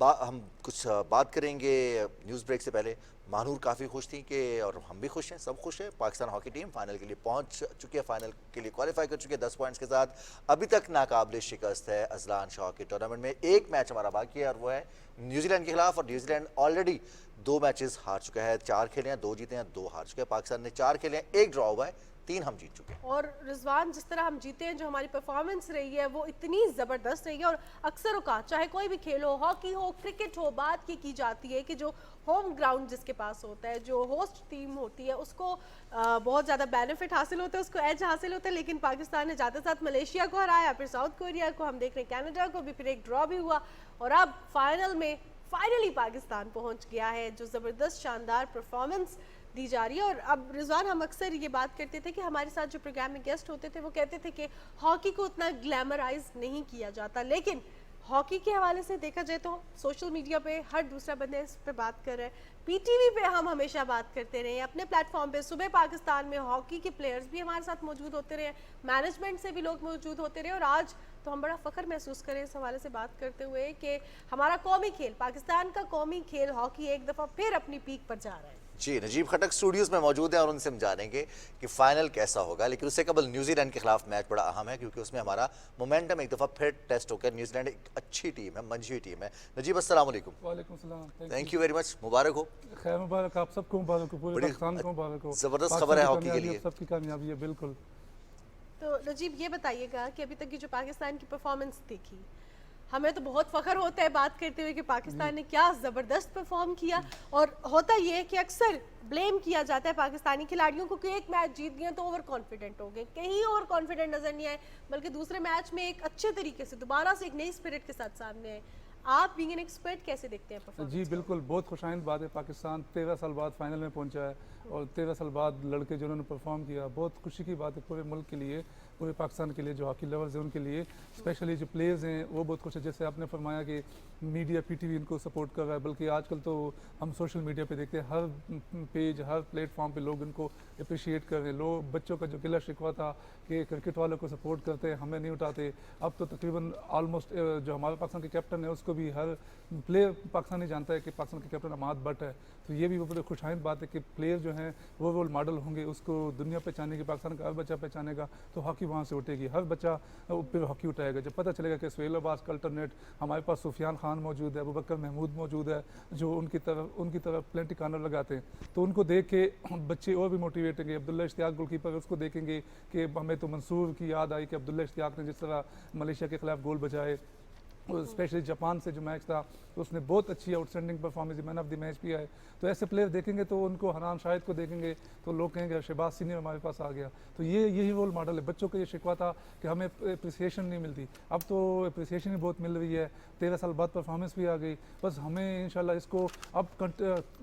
Speaker 2: ہم کچھ بات کریں گے نیوز بریک سے پہلے. مانور کافی خوش تھیں کہ اور ہم بھی خوش ہیں, سب خوش ہیں. پاکستان ہاکی ٹیم فائنل کے لیے پہنچ چکی ہے, فائنل کے لیے کوالیفائی کر چکی ہے 10 پوائنٹس کے ساتھ. ابھی تک ناقابل شکست ہے اذلان شاہ ہاکی ٹورنامنٹ میں. ایک میچ ہمارا باقی ہے اور وہ ہے نیوزی لینڈ کے خلاف, اور نیوزی لینڈ آلریڈی 2 میچز ہار چکا ہے. 4 کھیلے ہیں, 2 جیتے ہیں, 2 ہار چکے ہیں. پاکستان نے 4 کھیلے ہیں, 1 ڈرا ہوا ہے, 3 ہم جیت چکے ہیں.
Speaker 3: اور رضوان جس طرح ہم جیتے ہیں, جو ہماری پرفارمنس رہی ہے وہ اتنی زبردست رہی ہے. اور اکثر اوقات چاہے کوئی بھی کھیل ہو, ہاکی ہو, کرکٹ ہو, بات کی جاتی ہے کہ جو ہوم گراؤنڈ جس کے پاس ہوتا ہے, جو ہوسٹ ٹیم ہوتی ہے, اس کو بہت زیادہ بینیفٹ حاصل ہوتا ہے, اس کو ایج حاصل ہوتا ہے. لیکن پاکستان نے جاتے ساتھ ملیشیا کو ہرایا, پھر ساؤتھ کوریا کو, ہم دیکھ رہے ہیں کینیڈا کو بھی, پھر ایک ڈرا بھی ہوا, اور اب فائنل میں فائنلی پاکستان پہنچ گیا ہے. جو زبردست شاندار پرفارمنس دی جا رہی ہے. اور اب رضوان ہم اکثر یہ بات کرتے تھے کہ ہمارے ساتھ جو پروگرام میں گیسٹ ہوتے تھے وہ کہتے تھے کہ ہاکی کو اتنا گلیمرائز نہیں کیا جاتا, لیکن ہاکی کے حوالے سے دیکھا جائے تو سوشل میڈیا پہ ہر دوسرا بندہ اس پہ بات کر رہا ہے, پی ٹی وی پہ ہم ہمیشہ بات کرتے رہے ہیں, اپنے پلیٹ فارم پہ صبح پاکستان میں ہاکی کے پلیئرز بھی ہمارے ساتھ موجود ہوتے رہے, مینجمنٹ سے بھی لوگ موجود ہوتے رہے, اور آج تو ہم بڑا فخر محسوس کریں اس حوالے سے بات کرتے ہوئے کہ ہمارا قومی کھیل, پاکستان کا قومی کھیل ہاکی ایک دفعہ پھر اپنی پیک پر جا رہا ہے.
Speaker 2: جی, نجیب خٹک اسٹوڈیوز میں موجود ہیں اور ان سے ہم جانیں گے کہ فائنل کیسا ہوگا. لیکن اس سے قبل نیوزی لینڈ کے خلاف میچ بڑا اہم ہے, کیونکہ اس میں ہمارا مومنٹم ایک دفعہ پھر ٹیسٹ ہو گیا. نیوزی لینڈ ایک اچھی ٹیم ہے, منجھی ہوئی ٹیم ہے. نجیب السلام علیکم.
Speaker 6: وعلیکم السلام.
Speaker 2: تھینک یو ویری مچ, مبارک ہو.
Speaker 6: خیر مبارک, آپ سب کو مبارک ہو, پورے پاکستان کو مبارک ہو.
Speaker 2: زبردست خبر ہے ہاکی کے لیے,
Speaker 6: سب کی کامیابی ہے. بالکل.
Speaker 3: تو نجیب یہ بتائیے گا کہ ابھی تک کی جو پاکستان کی پرفارمنس دیکھی, ہمیں تو بہت فخر ہوتا ہے بات کرتے ہوئے کہ پاکستان نے کیا زبردست پرفارم کیا, اور ہوتا یہ ہے کہ اکثر بلیم کیا جاتا ہے پاکستانی کھلاڑیوں کو کہ ایک میچ جیت گئے تو اوور کانفیڈنٹ ہو گئے, کہیں اوور کانفیڈنٹ نظر نہیں آئے, بلکہ دوسرے میچ میں ایک اچھے طریقے سے دوبارہ سے ایک نئی اسپرٹ کے ساتھ سامنے آئے. آپ بینگ این ایکسپرٹ کیسے دیکھتے ہیں پرفارمنس؟
Speaker 6: جی بالکل, بہت خوشائند بات ہے. پاکستان 13 سال بعد فائنل میں پہنچا ہے, اور 13 سال بعد لڑکے جنہوں نے پرفارم کیا, بہت خوشی کی بات ہے پورے ملک کے لیے, پورے پاکستان کے لیے. جو ہاکی لیورز ہیں ان کے لیے, اسپیشلی جو پلیئرز ہیں وہ بہت خوش ہیں. جیسے آپ نے فرمایا کہ میڈیا پی ٹی وی ان کو سپورٹ کر رہا ہے, بلکہ آج کل تو ہم سوشل میڈیا پہ دیکھتے ہیں, ہر پیج, ہر پلیٹ فارم پہ لوگ ان کو اپریشیٹ کر رہے ہیں. لوگ بچوں کا جو گلہ شکوہ تھا کہ کرکٹ والوں کو سپورٹ کرتے ہیں, ہمیں نہیں اٹھاتے, اب تو تقریباً آلموسٹ جو ہمارے پاکستان کے کیپٹن ہے اس کو بھی ہر پلیئر پاکستانی جانتا ہے کہ پاکستان کے کیپٹن اماد بٹ ہے. تو یہ بھی بڑی خوشائند بات ہے کہ پلیئر جو ہیں وہ رول ماڈل ہوں گے, اس کو دنیا پہچانے گی, پاکستان کا ہر بچہ پہچانے گا تو ہاکی وہاں سے اٹھے گی, ہر بچہ پھر ہاکی اٹھائے گا. جب پتہ چلے گا کہ سہیل عباس کا الٹرنیٹ, ہمارے پاس سفیان خان موجود ہے, ابوبکر محمود موجود ہے, جو ان کی طرف پلینٹی کارنر لگاتے ہیں, تو ان کو دیکھ کے بچے اور بھی موٹیویٹ ہوں گے. عبداللہ اشتیاق گول کیپر, اس کو دیکھیں گے کہ ہمیں تو منصور کی یاد آئی کہ عبداللہ اشتیاق نے جس طرح ملیشیا کے خلاف گول بجائے, اسپیشلی جاپان سے جو میچ تھا تو اس نے بہت اچھی outstanding performance, man of the match بھی آئے. تو ایسے پلیئر دیکھیں گے تو ان کو, حنان شاہد کو دیکھیں گے تو لوگ کہیں گے شہباز سینئر ہمارے پاس آ گیا. تو یہی رول ماڈل ہے. بچوں کا یہ شکوہ تھا کہ ہمیں اپریسیشن نہیں ملتی, اب تو اپریسیشن ہی بہت مل رہی ہے. 13 سال بعد پرفارمنس بھی آ گئی. بس ہمیں انشاءاللہ اس کو اب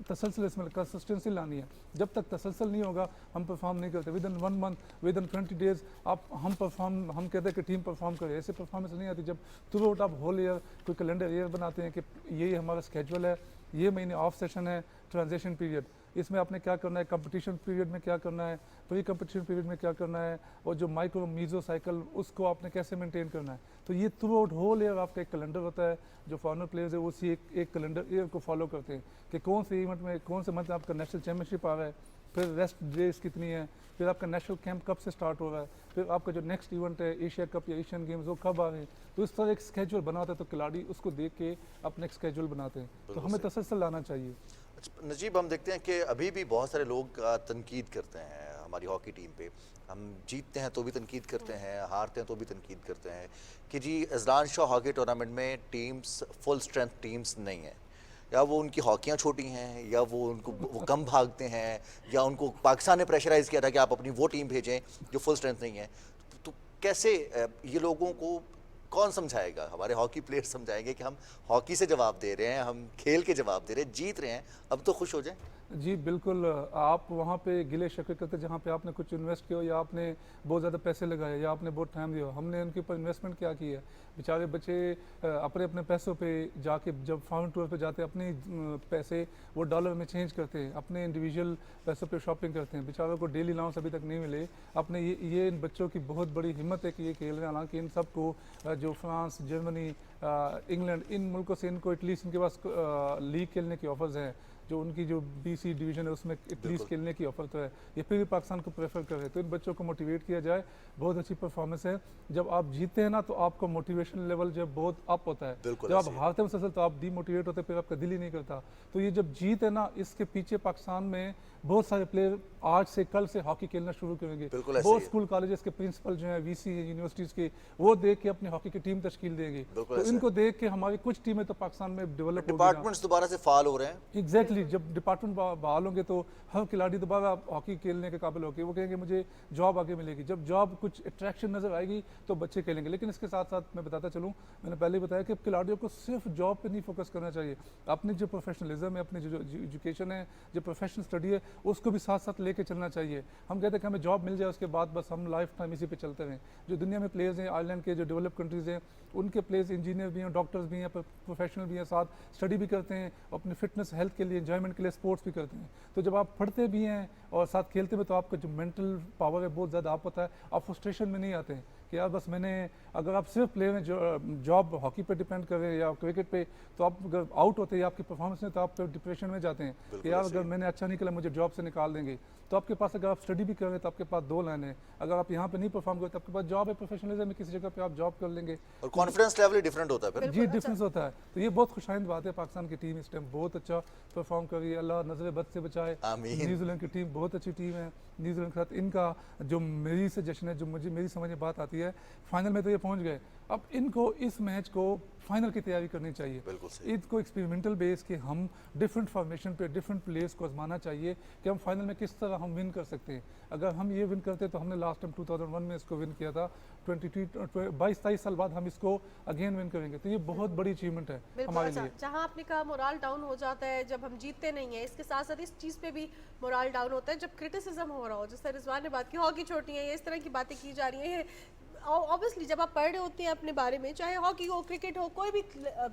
Speaker 6: تسلسل, اس میں کنسسٹنسی لانی ہے. جب تک تسلسل نہیں ہوگا ہم پرفارم نہیں کرتے. ودن 1 month, ودن 20 days آپ ہم کہتے ہیں کہ ٹیم پرفارم کرے, ایسے پرفارمنس نہیں آتی. جب تھرو آؤٹ آپ ہول ایئر کوئی کیلنڈر ایئر بناتے ہیں کہ یہی ہمارا اسکیجول ہے, یہ مہینے آف سیشن ہے, ٹرانزیشن پیریڈ, اس میں آپ نے کیا کرنا ہے, کمپٹیشن پیریڈ میں کیا کرنا ہے, پری کمپٹیشن پیریڈ میں کیا کرنا ہے, اور جو مائکرو میزو سائیکل اس کو آپ نے کیسے مینٹین کرنا ہے. تو یہ تھرو آؤٹ ہول ایئر آپ کا ایک کیلنڈر ہوتا ہے. جو فارنر پلیئرز ہیں وہ اسی ایک کیلنڈر ایئر کو فالو کرتے ہیں کہ کون سے ایونٹ میں, کون سے منتھ آپ کا نیشنل چیمپئن شپ آ رہا ہے, پھر ریسٹ ڈیز کتنی ہے, پھر آپ کا نیشنل کیمپ کب سے سٹارٹ ہو رہا ہے, پھر آپ کا جو نیکسٹ ایونٹ ہے ایشیا کپ یا ایشین گیمز وہ کب آ رہے ہیں. تو اس طرح ایک اسکیجول بناتا ہے, تو کھلاڑی اس کو دیکھ کے اپنا ایک اسکیجول بناتے ہیں. تو ہمیں تسلسل لانا چاہیے.
Speaker 2: نجیب, ہم دیکھتے ہیں کہ ابھی بھی بہت سارے لوگ تنقید کرتے ہیں ہماری ہاکی ٹیم پہ. ہم جیتتے ہیں تو بھی تنقید کرتے ہیں, ہارتے ہیں تو بھی تنقید کرتے ہیں کہ جی اذلان شاہ ہاکی ٹورنامنٹ میں ٹیمز فل اسٹرینتھ ٹیمز نہیں ہیں, یا وہ ان کی ہاکیاں چھوٹی ہیں, یا وہ کم بھاگتے ہیں, یا ان کو پاکستان نے پریشرائز کیا تھا کہ آپ اپنی وہ ٹیم بھیجیں جو فل اسٹرینتھ نہیں ہے. تو کیسے یہ لوگوں کو کون سمجھائے گا؟ ہمارے ہاکی پلیئر سمجھائیں گے کہ ہم ہاکی سے جواب دے رہے ہیں, ہم کھیل کے جواب دے رہے ہیں, جیت رہے ہیں, اب تو خوش ہو جائیں.
Speaker 6: جی بالکل، آپ وہاں پہ گلے شکوے کرتے جہاں پہ آپ نے کچھ انویسٹ کیا ہو یا آپ نے بہت زیادہ پیسے لگائے یا آپ نے بہت ٹائم دیا ہو. ہم نے ان کے اوپر انویسٹمنٹ کیا کی ہے. بیچارے بچے اپنے اپنے پیسوں پہ جا کے جب فارن ٹور پہ جاتے ہیں اپنے پیسے وہ ڈالر میں چینج کرتے ہیں, اپنے انڈیویجول پیسوں پہ شاپنگ کرتے ہیں. بیچاروں کو ڈیلی الاؤنس ابھی تک نہیں ملے. اپنے یہ ان بچوں کی بہت بڑی ہمت ہے کہ یہ کھیل رہے ہیں, حالانکہ ان سب کو جو فرانس, جرمنی, انگلینڈ, ان ملکوں سے ان کو ایٹ لیسٹ ان کے پاس لیگ کھیلنے کی آفرز ہیں, جو ان کی جو بی سی ڈویژن ہے اس میں ایٹ لیسٹ کھیلنے کی آفر تو ہے. یہ پھر بھی پاکستان کو پریفر کر رہے ہیں. تو ان بچوں کو موٹیویٹ کیا جائے. بہت اچھی پرفارمنس ہے. جب آپ جیتے ہیں نا تو آپ کو موٹیویشن لیول جو بہت اپ ہوتا ہے. جب آپ ہارتے ہیں مسلسل تو آپ ڈی موٹیویٹ ہوتے ہیں, پھر آپ کا دل ہی نہیں کرتا. تو یہ جب جیت ہے نا, اس کے پیچھے پاکستان میں بہت سارے پلیئر آج سے کل سے ہاکی کھیلنا شروع کریں گے. بہت اسکول کالجز کے پرنسپل جو ہیں, وی سی یونیورسٹیز کے, وہ دیکھ کے اپنی ہاکی کی ٹیم تشکیل دیں گے. تو ان کو دیکھ کے ہماری کچھ ٹیمیں تو پاکستان میں ڈیولپ ہوگی.
Speaker 2: ڈپارٹمنٹس دوبارہ سے فعال ہو رہے ہیں.
Speaker 6: ایگزیکٹلی, جب ڈپارٹمنٹ بحال ہوں گے تو ہر کھلاڑی دوبارہ ہاکی کھیلنے کے قابل ہوگی. وہ کہیں گے مجھے جاب آگے ملے گی. جب جاب کچھ اٹریکشن نظر آئے گی تو بچے کھیلیں گے. لیکن اس کے ساتھ ساتھ میں بتاتا چلوں, میں نے پہلے ہی بتایا کہ کھلاڑیوں کو صرف جاب پہ نہیں فوکس کرنا چاہیے. اپنی جو پروفیشنلزم ہے, اپنی جو ایجوکیشن ہے, جو پروفیشنل اسٹڈی ہے, اس کو بھی ساتھ ساتھ لے کے چلنا چاہیے. ہم کہتے ہیں کہ ہمیں جاب مل جائے, اس کے بعد بس ہم لائف ٹائم اسی پہ چلتے رہیں. جو دنیا میں پلیئرز ہیں, آئرلینڈ کے جو ڈیولپ کنٹریز ہیں, ان کے پلیئرز انجینئر بھی ہیں, ڈاکٹرز بھی ہیں, پروفیشنل بھی ہیں, ساتھ اسٹڈی بھی کرتے ہیں, اپنی فٹنس ہیلتھ کے لیے, انجوائمنٹ کے لیے اسپورٹس بھی کرتے ہیں. تو جب آپ پڑھتے بھی ہیں اور ساتھ کھیلتے ہوئے تو آپ کا جو مینٹل پاور ہے بہت زیادہ آپ ہوتا ہے. آپ فرسٹریشن میں نہیں آتے ہیں کہ یار بس میں نے, اگر آپ صرف پلیئر ہیں جو جاب ہاکی پہ ڈیپینڈ کر رہے ہیں یا کرکٹ پہ, تو آپ اگر آؤٹ ہوتے ہیں یا آپ کی پرفارمنس میں, تو آپ ڈپریشن میں جاتے ہیں کہ یار اگر میں نے اچھا نہیں کیا مجھے جاب سے نکال دیں گے. تو آپ کے پاس اگر آپ اسٹڈی بھی کر رہے ہیں تو آپ کے پاس دو لائن ہے. اگر آپ یہاں پہ نہیں پرفارم کرتے تو آپ کے پاس جاب ہے, پروفیشنلزم ہے, کسی جگہ پہ آپ جاب کر لیں گے.
Speaker 2: اور کانفیڈنس لیول ڈیفرنٹ ہوتا ہے پھر.
Speaker 6: جی ڈفرینس ہوتا ہے. تو یہ بہت خوشائند بات ہے. پاکستان کی ٹیم اس ٹائم بہت اچھا پرفارم کر رہی ہے. اللہ نظر بد سے بچائے. نیوزی لینڈ کی ٹیم بہت اچھی ٹیم ہے. نیوزی لینڈ کے ساتھ ان کا جو میری سے جشن ہے, جو مجھے میری سمجھ میں بات آتی ہے, فائنل میں تو یہ پہنچ گئے. اب ان کو اس میچ کو فائنل کی تیاری کرنی چاہیے. ان کو ایکسپیریمنٹل بیس کے ہم ڈفرینٹ فارمیشن پہ ڈفرینٹ پلیئرس کو آزمانا چاہیے کہ ہم فائنل میں کس طرح ہم ون کر سکتے ہیں. اگر ہم یہ ون کرتے تو ہم نے لاسٹ ٹائم 2001 میں اس کو ون کیا تھا, 22-23 سال بعد ہم اس کو اگین ون کریں گے. تو یہ بہت بڑی اچیومنٹ ہے ہمارے لیے.
Speaker 3: جہاں آپ نے کہا مورال ڈاؤن ہو جاتا ہے جب ہم جیتتے نہیں ہیں, اس کے ساتھ ساتھ اس چیز پہ بھی مورال ڈاؤن ہوتا ہے جب کرٹیسزم ہو رہا ہو. جس طرح رضوان نے بات کی, ہاکی چھوٹی ہے, اس طرح کی باتیں کی جا رہی ہیں. اوبیسلی جب آپ پڑھ رہے ہوتے ہیں اپنے بارے میں, چاہے ہاکی ہو, کرکٹ ہو, کوئی بھی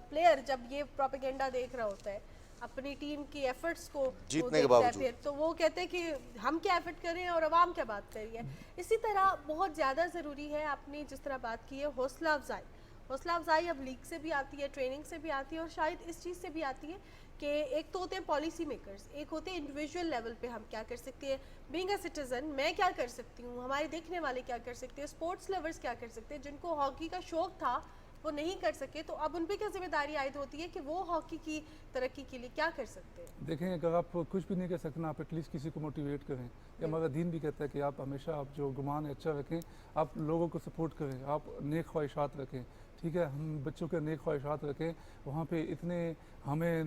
Speaker 3: پلیئر جب یہ پروپیگنڈا دیکھ رہا ہوتا ہے اپنی ٹیم کی ایفرٹس کو
Speaker 2: جیتنے کے باوجود,
Speaker 3: پھر تو وہ کہتے ہیں کہ ہم کیا ایفرٹ کر رہے ہیں اور عوام کیا بات کر رہی ہے. اسی طرح بہت زیادہ ضروری ہے, آپ نے جس طرح بات کی ہے حوصلہ افزائی. حوصلہ افزائی اب لیگ سے بھی آتی ہے, ٹریننگ سے بھی آتی ہے, اور شاید اس چیز سے بھی آتی ہے کہ ایک تو ہوتے ہیں پالیسی میکرز, ایک ہوتے ہیں انڈیویجول لیول پہ ہم کیا کر سکتے ہیں. بینگ اے سٹیزن میں کیا کر سکتی ہوں, ہمارے دیکھنے والے کیا کر سکتے ہیں, اسپورٹس لورز کیا کر سکتے ہیں. جن کو ہاکی کا شوق تھا وہ نہیں کر سکے, تو اب ان پہ کیا ذمہ داری عائد ہوتی ہے کہ وہ ہاکی کی ترقی کے لیے کیا کر سکتے ہیں.
Speaker 6: دیکھیں, اگر آپ کچھ بھی نہیں کر سکتے آپ ایٹ لیسٹ کسی کو موٹیویٹ کریں. یہ ہمارا دین بھی کہتا ہے کہ آپ ہمیشہ آپ جو گمان ہے اچھا رکھیں, آپ لوگوں کو سپورٹ کریں, آپ نیک خواہشات رکھیں. ٹھیک ہے, ہم بچوں کے نیک خواہشات رکھیں. وہاں پہ اتنے ہمیں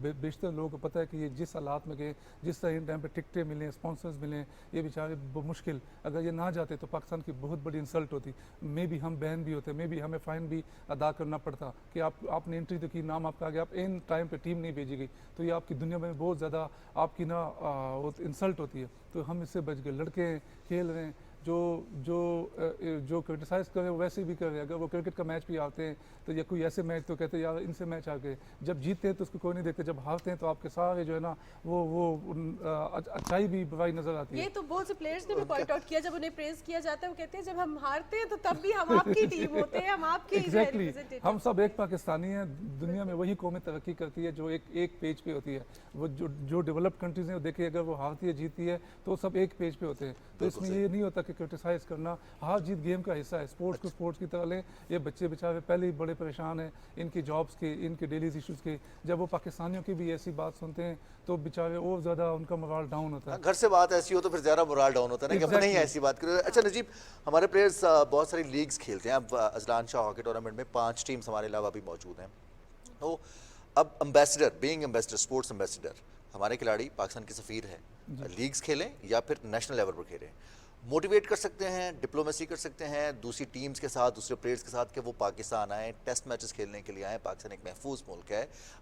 Speaker 6: بیشتر لوگوں کو پتہ ہے کہ یہ جس حالات میں گئے, جس طرح ان ٹائم پہ ٹکٹیں ملیں, اسپانسرز ملیں, یہ بیچارے مشکل. اگر یہ نہ جاتے تو پاکستان کی بہت بڑی انسلٹ ہوتی. مے بھی ہم بین بھی ہوتے, مے بھی ہمیں فائن بھی ادا کرنا پڑتا کہ آپ نے انٹری تو کی, نام آپ کا آ گیا, آپ ان ٹائم پہ ٹیم نہیں بھیجی گئی, تو یہ آپ کی دنیا میں بہت زیادہ آپ کی انسلٹ ہوتی ہے. تو ہم اس سے بچ گئے. لڑکے کھیل رہے ہیں, جو کرٹیسائز کر رہے ہیں وہ ویسے بھی کر رہے ہیں. اگر وہ کرکٹ کا میچ بھی آتے ہیں تو یا کوئی ایسے میچ تو کہتے ہیں یار ان سے میچ آ گئے. جب جیتتے ہیں تو اس کو کوئی نہیں دیکھتے, جب ہارتے ہیں تو آپ کے سارے جو ہے نا وہ اچھائی بھی برائی نظر آتی ہے.
Speaker 3: یہ تو بہت سے پلیئرز نے بھی پوائنٹ آؤٹ کیا, جب انہیں پریز کیا جاتا ہے وہ کہتے ہیں جب ہم ہارتے ہیں تو تب بھی ہم آپ کی ٹیم ہوتے ہیں, ہم آپ کی
Speaker 6: ایگزیکٹلی. ہم سب ایک پاکستانی ہیں. دنیا میں وہی قومیں ترقی کرتی ہے جو ایک پیج پہ ہوتی ہے. وہ جو ڈیولپڈ کنٹریز ہیں وہ دیکھیں, اگر وہ ہارتی ہے جیتتی ہے تو سب ایک پیج پہ ہوتے ہیں. تو اس میں یہ نہیں ہوتا کہ کرٹیسائز کرنا, ہار جیت گیم کا حصہ ہے. اسپورٹس کو اسپورٹس کی طرح لیں. یہ بچے بیچارے پہلے ہی بڑے پریشان ہیں ان کی جابس کے, ان کے ڈیلیز ایشوز کے. جب وہ پاکستانیوں کی بھی ایسی بات سنتے ہیں تو بیچارے اور زیادہ ان کا مورال ڈاؤن ہوتا ہے.
Speaker 2: گھر سے بات ایسی ہو تو پھر زیادہ مورال ڈاؤن ہوتا ہے نا, کہ نہیں ایسی بات کرو. اچھا نجیب, ہمارے پلیئرز بہت ساری لیگز کھیلتے ہیں. اب اذلان شاہ ہاکی ٹورنامنٹ میں 5 ٹیمز ہمارے علاوہ بھی موجود ہیں. تو اب ambassador, being ambassador, sports ambassador, ہمارے کھلاڑی پاکستان کے سفیر ہیں. لیگز کھیلیں یا پھر نیشنل لیول پر کھیلیں, موٹیویٹ کر سکتے ہیں, ڈپلومیسی کر سکتے ہیں دوسری ٹیمز کے ساتھ, دوسرے پلیئرز کے ساتھ کہ وہ پاکستان آئیں, ٹیسٹ میچز کھیلنے کے لیے آئیں. پاکستان ایک محفوظ ملک ہے.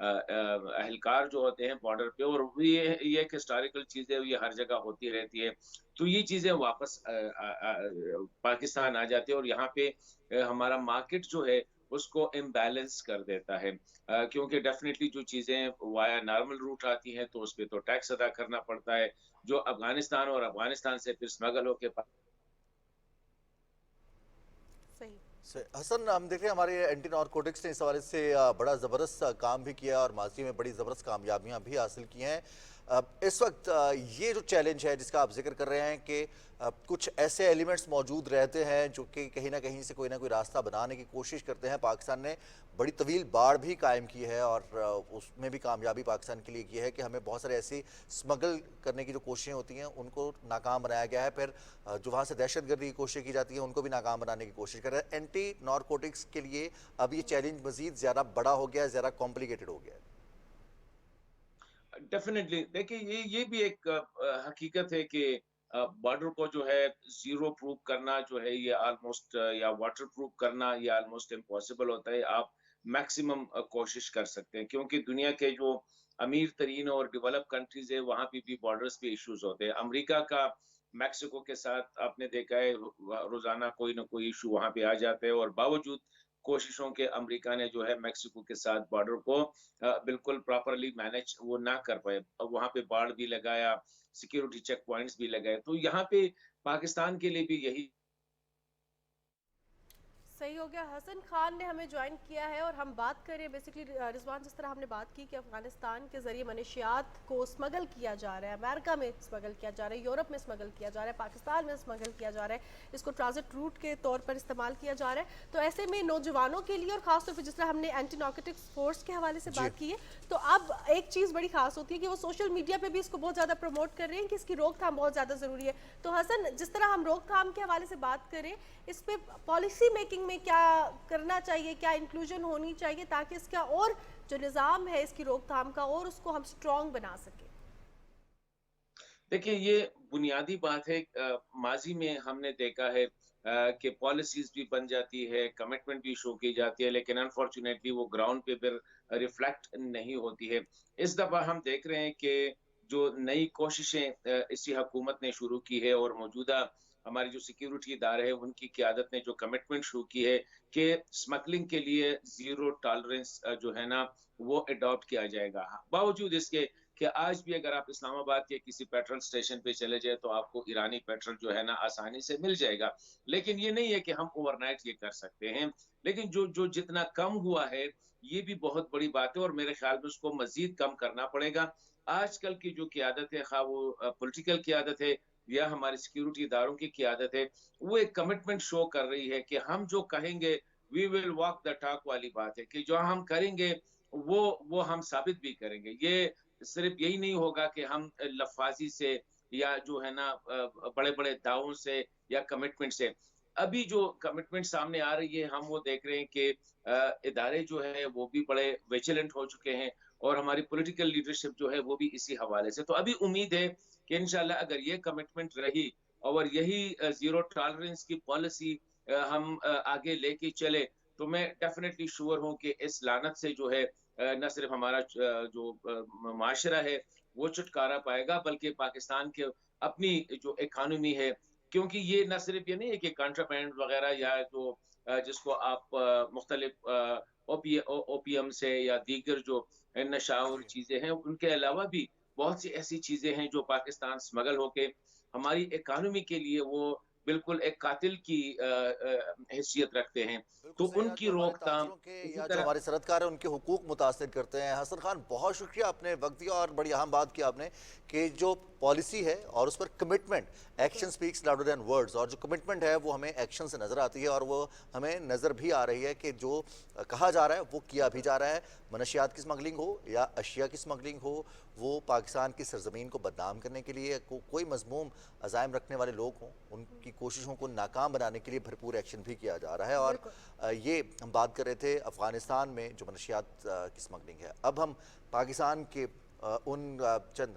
Speaker 7: اہلکار جو ہوتے ہیں بارڈر پہ، اور یہ ایک ہسٹوریکل چیز ہے، یہ ہر جگہ ہوتی رہتی ہے. تو یہ چیزیں واپس پاکستان آ جاتی ہے، اور یہاں پہ ہمارا مارکیٹ جو ہے اس کو امبیلنس کر دیتا ہے، کیونکہ ڈیفینیٹلی جو چیزیں وایا نارمل روٹ آتی ہیں تو اس پہ تو ٹیکس ادا کرنا پڑتا ہے، جو افغانستان اور افغانستان سے پھر اسمگل ہو کے
Speaker 3: صحیح.
Speaker 2: حسن، ہم دیکھ رہے ہیں ہمارے اینٹی نارکوٹکس نے اس حوالے سے بڑا زبردست کام بھی کیا اور ماضی میں بڑی زبردست کامیابیاں بھی حاصل کی ہیں. اس وقت یہ جو چیلنج ہے جس کا آپ ذکر کر رہے ہیں کہ کچھ ایسے ایلیمنٹس موجود رہتے ہیں جو کہ کہیں نہ کہیں سے کوئی نہ کوئی راستہ بنانے کی کوشش کرتے ہیں. پاکستان نے بڑی طویل باڑ بھی قائم کی ہے اور اس میں بھی کامیابی پاکستان کے لیے کی ہے کہ ہمیں بہت سارے ایسی اسمگل کرنے کی جو کوششیں ہوتی ہیں ان کو ناکام بنایا گیا ہے. پھر جو وہاں سے دہشت گردی کی کوششیں کی جاتی ہیں ان کو بھی ناکام بنانے کی کوشش کر رہے ہیں. اینٹی نارکوٹکس کے لیے اب یہ چیلنج مزید زیادہ بڑا ہو گیا ہے، زیادہ کمپلیکیٹڈ ہو گیا ہے.
Speaker 7: ڈیفینیٹلی دیکھیں، یہ بھی ایک حقیقت ہے کہ بارڈر کو جو ہے زیرو پروف کرنا جو ہے یہ آلموسٹ، یا واٹر پروف کرنا یہ آلموسٹ امپاسبل ہوتا ہے. آپ میکسیمم کوشش کر سکتے ہیں کیونکہ دنیا کے جو امیر ترین اور ڈیولپ کنٹریز ہے وہاں پہ بھی بارڈرز پہ ایشوز ہوتے ہیں. امریکہ کا میکسیکو کے ساتھ آپ نے دیکھا ہے روزانہ کوئی نہ کوئی ایشو وہاں پہ آ جاتے ہیں، اور باوجود کوششوں کے امریکہ نے جو ہے میکسیکو کے ساتھ بارڈر کو بالکل پراپرلی مینج وہ نہ کر پائے. وہاں پہ باڑ بھی لگایا، سیکیورٹی چیک پوائنٹس بھی لگائے. تو یہاں پہ پاکستان کے لیے بھی یہی
Speaker 3: صحیح ہو گیا. حسن خان نے ہمیں جوائن کیا ہے اور ہم بات کریں بیسیکلی رضوان، جس طرح ہم نے بات کی کہ افغانستان کے ذریعے منشیات کو اسمگل کیا جا رہا ہے، امریکہ میں اسمگل کیا جا رہا ہے، یورپ میں اسمگل کیا جا رہا ہے، پاکستان میں اسمگل کیا جا رہا ہے، اس کو ٹرانزٹ روٹ کے طور پر استعمال کیا جا رہا ہے. تو ایسے میں نوجوانوں کے لیے اور خاص طور پہ جس طرح ہم نے اینٹی نارکوٹکس فورس کے حوالے سے بات کی ہے، تو اب ایک چیز بڑی خاص ہوتی ہے کہ وہ سوشل میڈیا پہ بھی اس کو بہت زیادہ پروموٹ کر رہے ہیں کہ اس کی روک تھام بہت زیادہ ضروری ہے. تو حسن، جس طرح ہم روک تھام کے حوالے سے بات کریں، اس پہ پالیسی میکنگ میں کیا کرنا چاہیے، کیا انکلوژن ہونی چاہیے تاکہ اس کا اور جو نظام ہے اس کی روک تھام کا اور اس کو ہم سٹرونگ بنا سکیں؟
Speaker 7: دیکھیں، یہ بنیادی بات ہے. ماضی میں ہم نے دیکھا ہے کہ پالیسیز بھی بن جاتی ہے، کمٹمنٹ بھی شو کی جاتی ہے، لیکن انفارچونیٹلی وہ گراؤنڈ پہ پھر ریفلیکٹ نہیں ہوتی ہے. اس دفعہ ہم دیکھ رہے ہیں کہ جو نئی کوششیں اسی حکومت نے شروع کی ہے اور موجودہ ہماری جو سیکیورٹی ادارے ہیں ان کی قیادت نے جو کمٹمنٹ شروع کی ہے کہ اسمگلنگ کے لیے زیرو ٹالرنس جو ہے نا وہ اڈاپٹ کیا جائے گا. باوجود اس کے کہ آج بھی اگر آپ اسلام آباد کے کسی پیٹرول اسٹیشن پہ چلے جائے تو آپ کو ایرانی پیٹرول جو ہے نا آسانی سے مل جائے گا. لیکن یہ نہیں ہے کہ ہم اوور نائٹ یہ کر سکتے ہیں، لیکن جو جتنا کم ہوا ہے یہ بھی بہت بڑی بات ہے، اور میرے خیال میں اس کو مزید کم کرنا پڑے گا. آج کل کی جو قیادت ہے، خواہ وہ پولیٹیکل قیادت ہے یا ہماری سیکیورٹی اداروں کی قیادت ہے، وہ ایک کمٹمنٹ شو کر رہی ہے کہ ہم جو کہیں گے وی ول واک دا ٹاک والی بات ہے کہ جو ہم کریں گے وہ ہم ثابت بھی کریں گے. یہ صرف یہی نہیں ہوگا کہ ہم لفاظی سے یا جو ہے نا بڑے بڑے دعووں سے یا کمٹمنٹ سے. ابھی جو کمٹمنٹ سامنے آ رہی ہے ہم وہ دیکھ رہے ہیں کہ ادارے جو ہے وہ بھی بڑے ویجیلنٹ ہو چکے ہیں، اور ہماری پولیٹیکل لیڈرشپ جو ہے وہ بھی اسی حوالے سے. تو ابھی امید ہے کہ انشاءاللہ اگر یہ کمٹمنٹ رہی اور یہی زیرو ٹالرنس کی پالیسی ہم آگے لے کے چلے تو میں ڈیفینیٹلی شور ہوں کہ اس لعنت سے جو ہے نہ صرف ہمارا جو معاشرہ ہے وہ چھٹکارا پائے گا، بلکہ پاکستان کے اپنی جو اکانومی ہے، کیونکہ یہ نہ صرف یہ نہیں ہے کہ کانٹرابینڈ وغیرہ یا جو جس کو آپ مختلف او پی ایم سے یا دیگر جو نشاور چیزیں ہیں، ان کے علاوہ بھی بہت سی ایسی چیزیں ہیں جو پاکستان اسمگل ہو کے ہماری اکانومی کے لیے وہ بالکل ایک قاتل کی حیثیت رکھتے ہیں. تو ان کی
Speaker 2: جو ہمارے
Speaker 7: روک تھام
Speaker 2: تاجروں کے
Speaker 7: اسی
Speaker 2: یا جو
Speaker 7: طرح
Speaker 2: ہمارے صنعتکار ہیں ان کے حقوق متاثر کرتے ہیں. حسن خان، بہت شکریہ، آپ نے وقت دیا اور بڑی اہم بات کی آپ نے کہ جو پالیسی ہے اور اس پر commitment, action speaks louder than words, اور جو کمٹمنٹ ہے وہ ہمیں ایکشن سے نظر آتی ہے اور وہ ہمیں نظر بھی آ رہی ہے کہ جو کہا جا رہا ہے وہ کیا بھی جا رہا ہے. منشیات کی اسمگلنگ ہو یا اشیاء کی اسمگلنگ ہو، وہ پاکستان کی سرزمین کو بدنام کرنے کے لیے کوئی مذموم عزائم رکھنے والے لوگ ہوں ان کی کوششوں کو ناکام بنانے کے لیے بھرپور ایکشن بھی کیا جا رہا ہے. اور یہ ہم بات کر رہے تھے افغانستان میں جو منشیات کی اسمگلنگ ہے. اب ہم پاکستان کے ان چند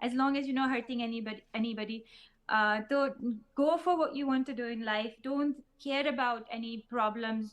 Speaker 8: as long as you're not hurting anybody. So go for what you want to do in life. Don't care about any problems.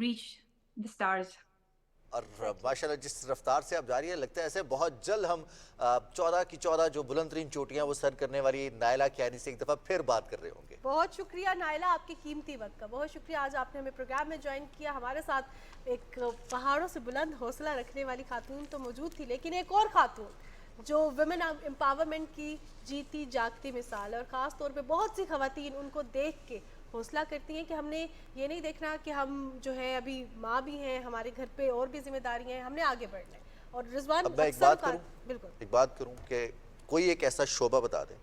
Speaker 8: reach the stars.
Speaker 2: اور ماشاءاللہ جس رفتار سے آپ جاری ہیں لگتا ہے ایسے بہت جلد ہم 14 کی 14 جو بلند ترین چوٹیاں وہ سر کرنے والی نائلہ کیانی سے ایک دفعہ پھر بات کر رہے ہوں گے.
Speaker 3: بہت شکریہ نائلہ آپ کے قیمتی وقت کا. بہت شکریہ آج آپ نے ہمیں پروگرام میں جوائن کیا. ہمارے ساتھ ایک پہاڑوں سے بلند حوصلہ رکھنے والی خاتون تو موجود تھی, لیکن ایک اور خاتون جو ویمن امپاورمنٹ کی جیتی جاگتی مثال ہے, اور خاص طور پہ بہت سی خواتین ان کو دیکھ کے حوصلہ کرتی ہیں کہ ہم نے یہ نہیں دیکھنا کہ ہم جو ہے ابھی ماں بھی ہیں, ہمارے گھر پہ اور بھی ذمہ داریاں ہیں, ہم نے آگے بڑھنا ہے. اور رضوان
Speaker 2: اب میں ایک بات کروں کہ کوئی ایک ایسا شعبہ بتا دیں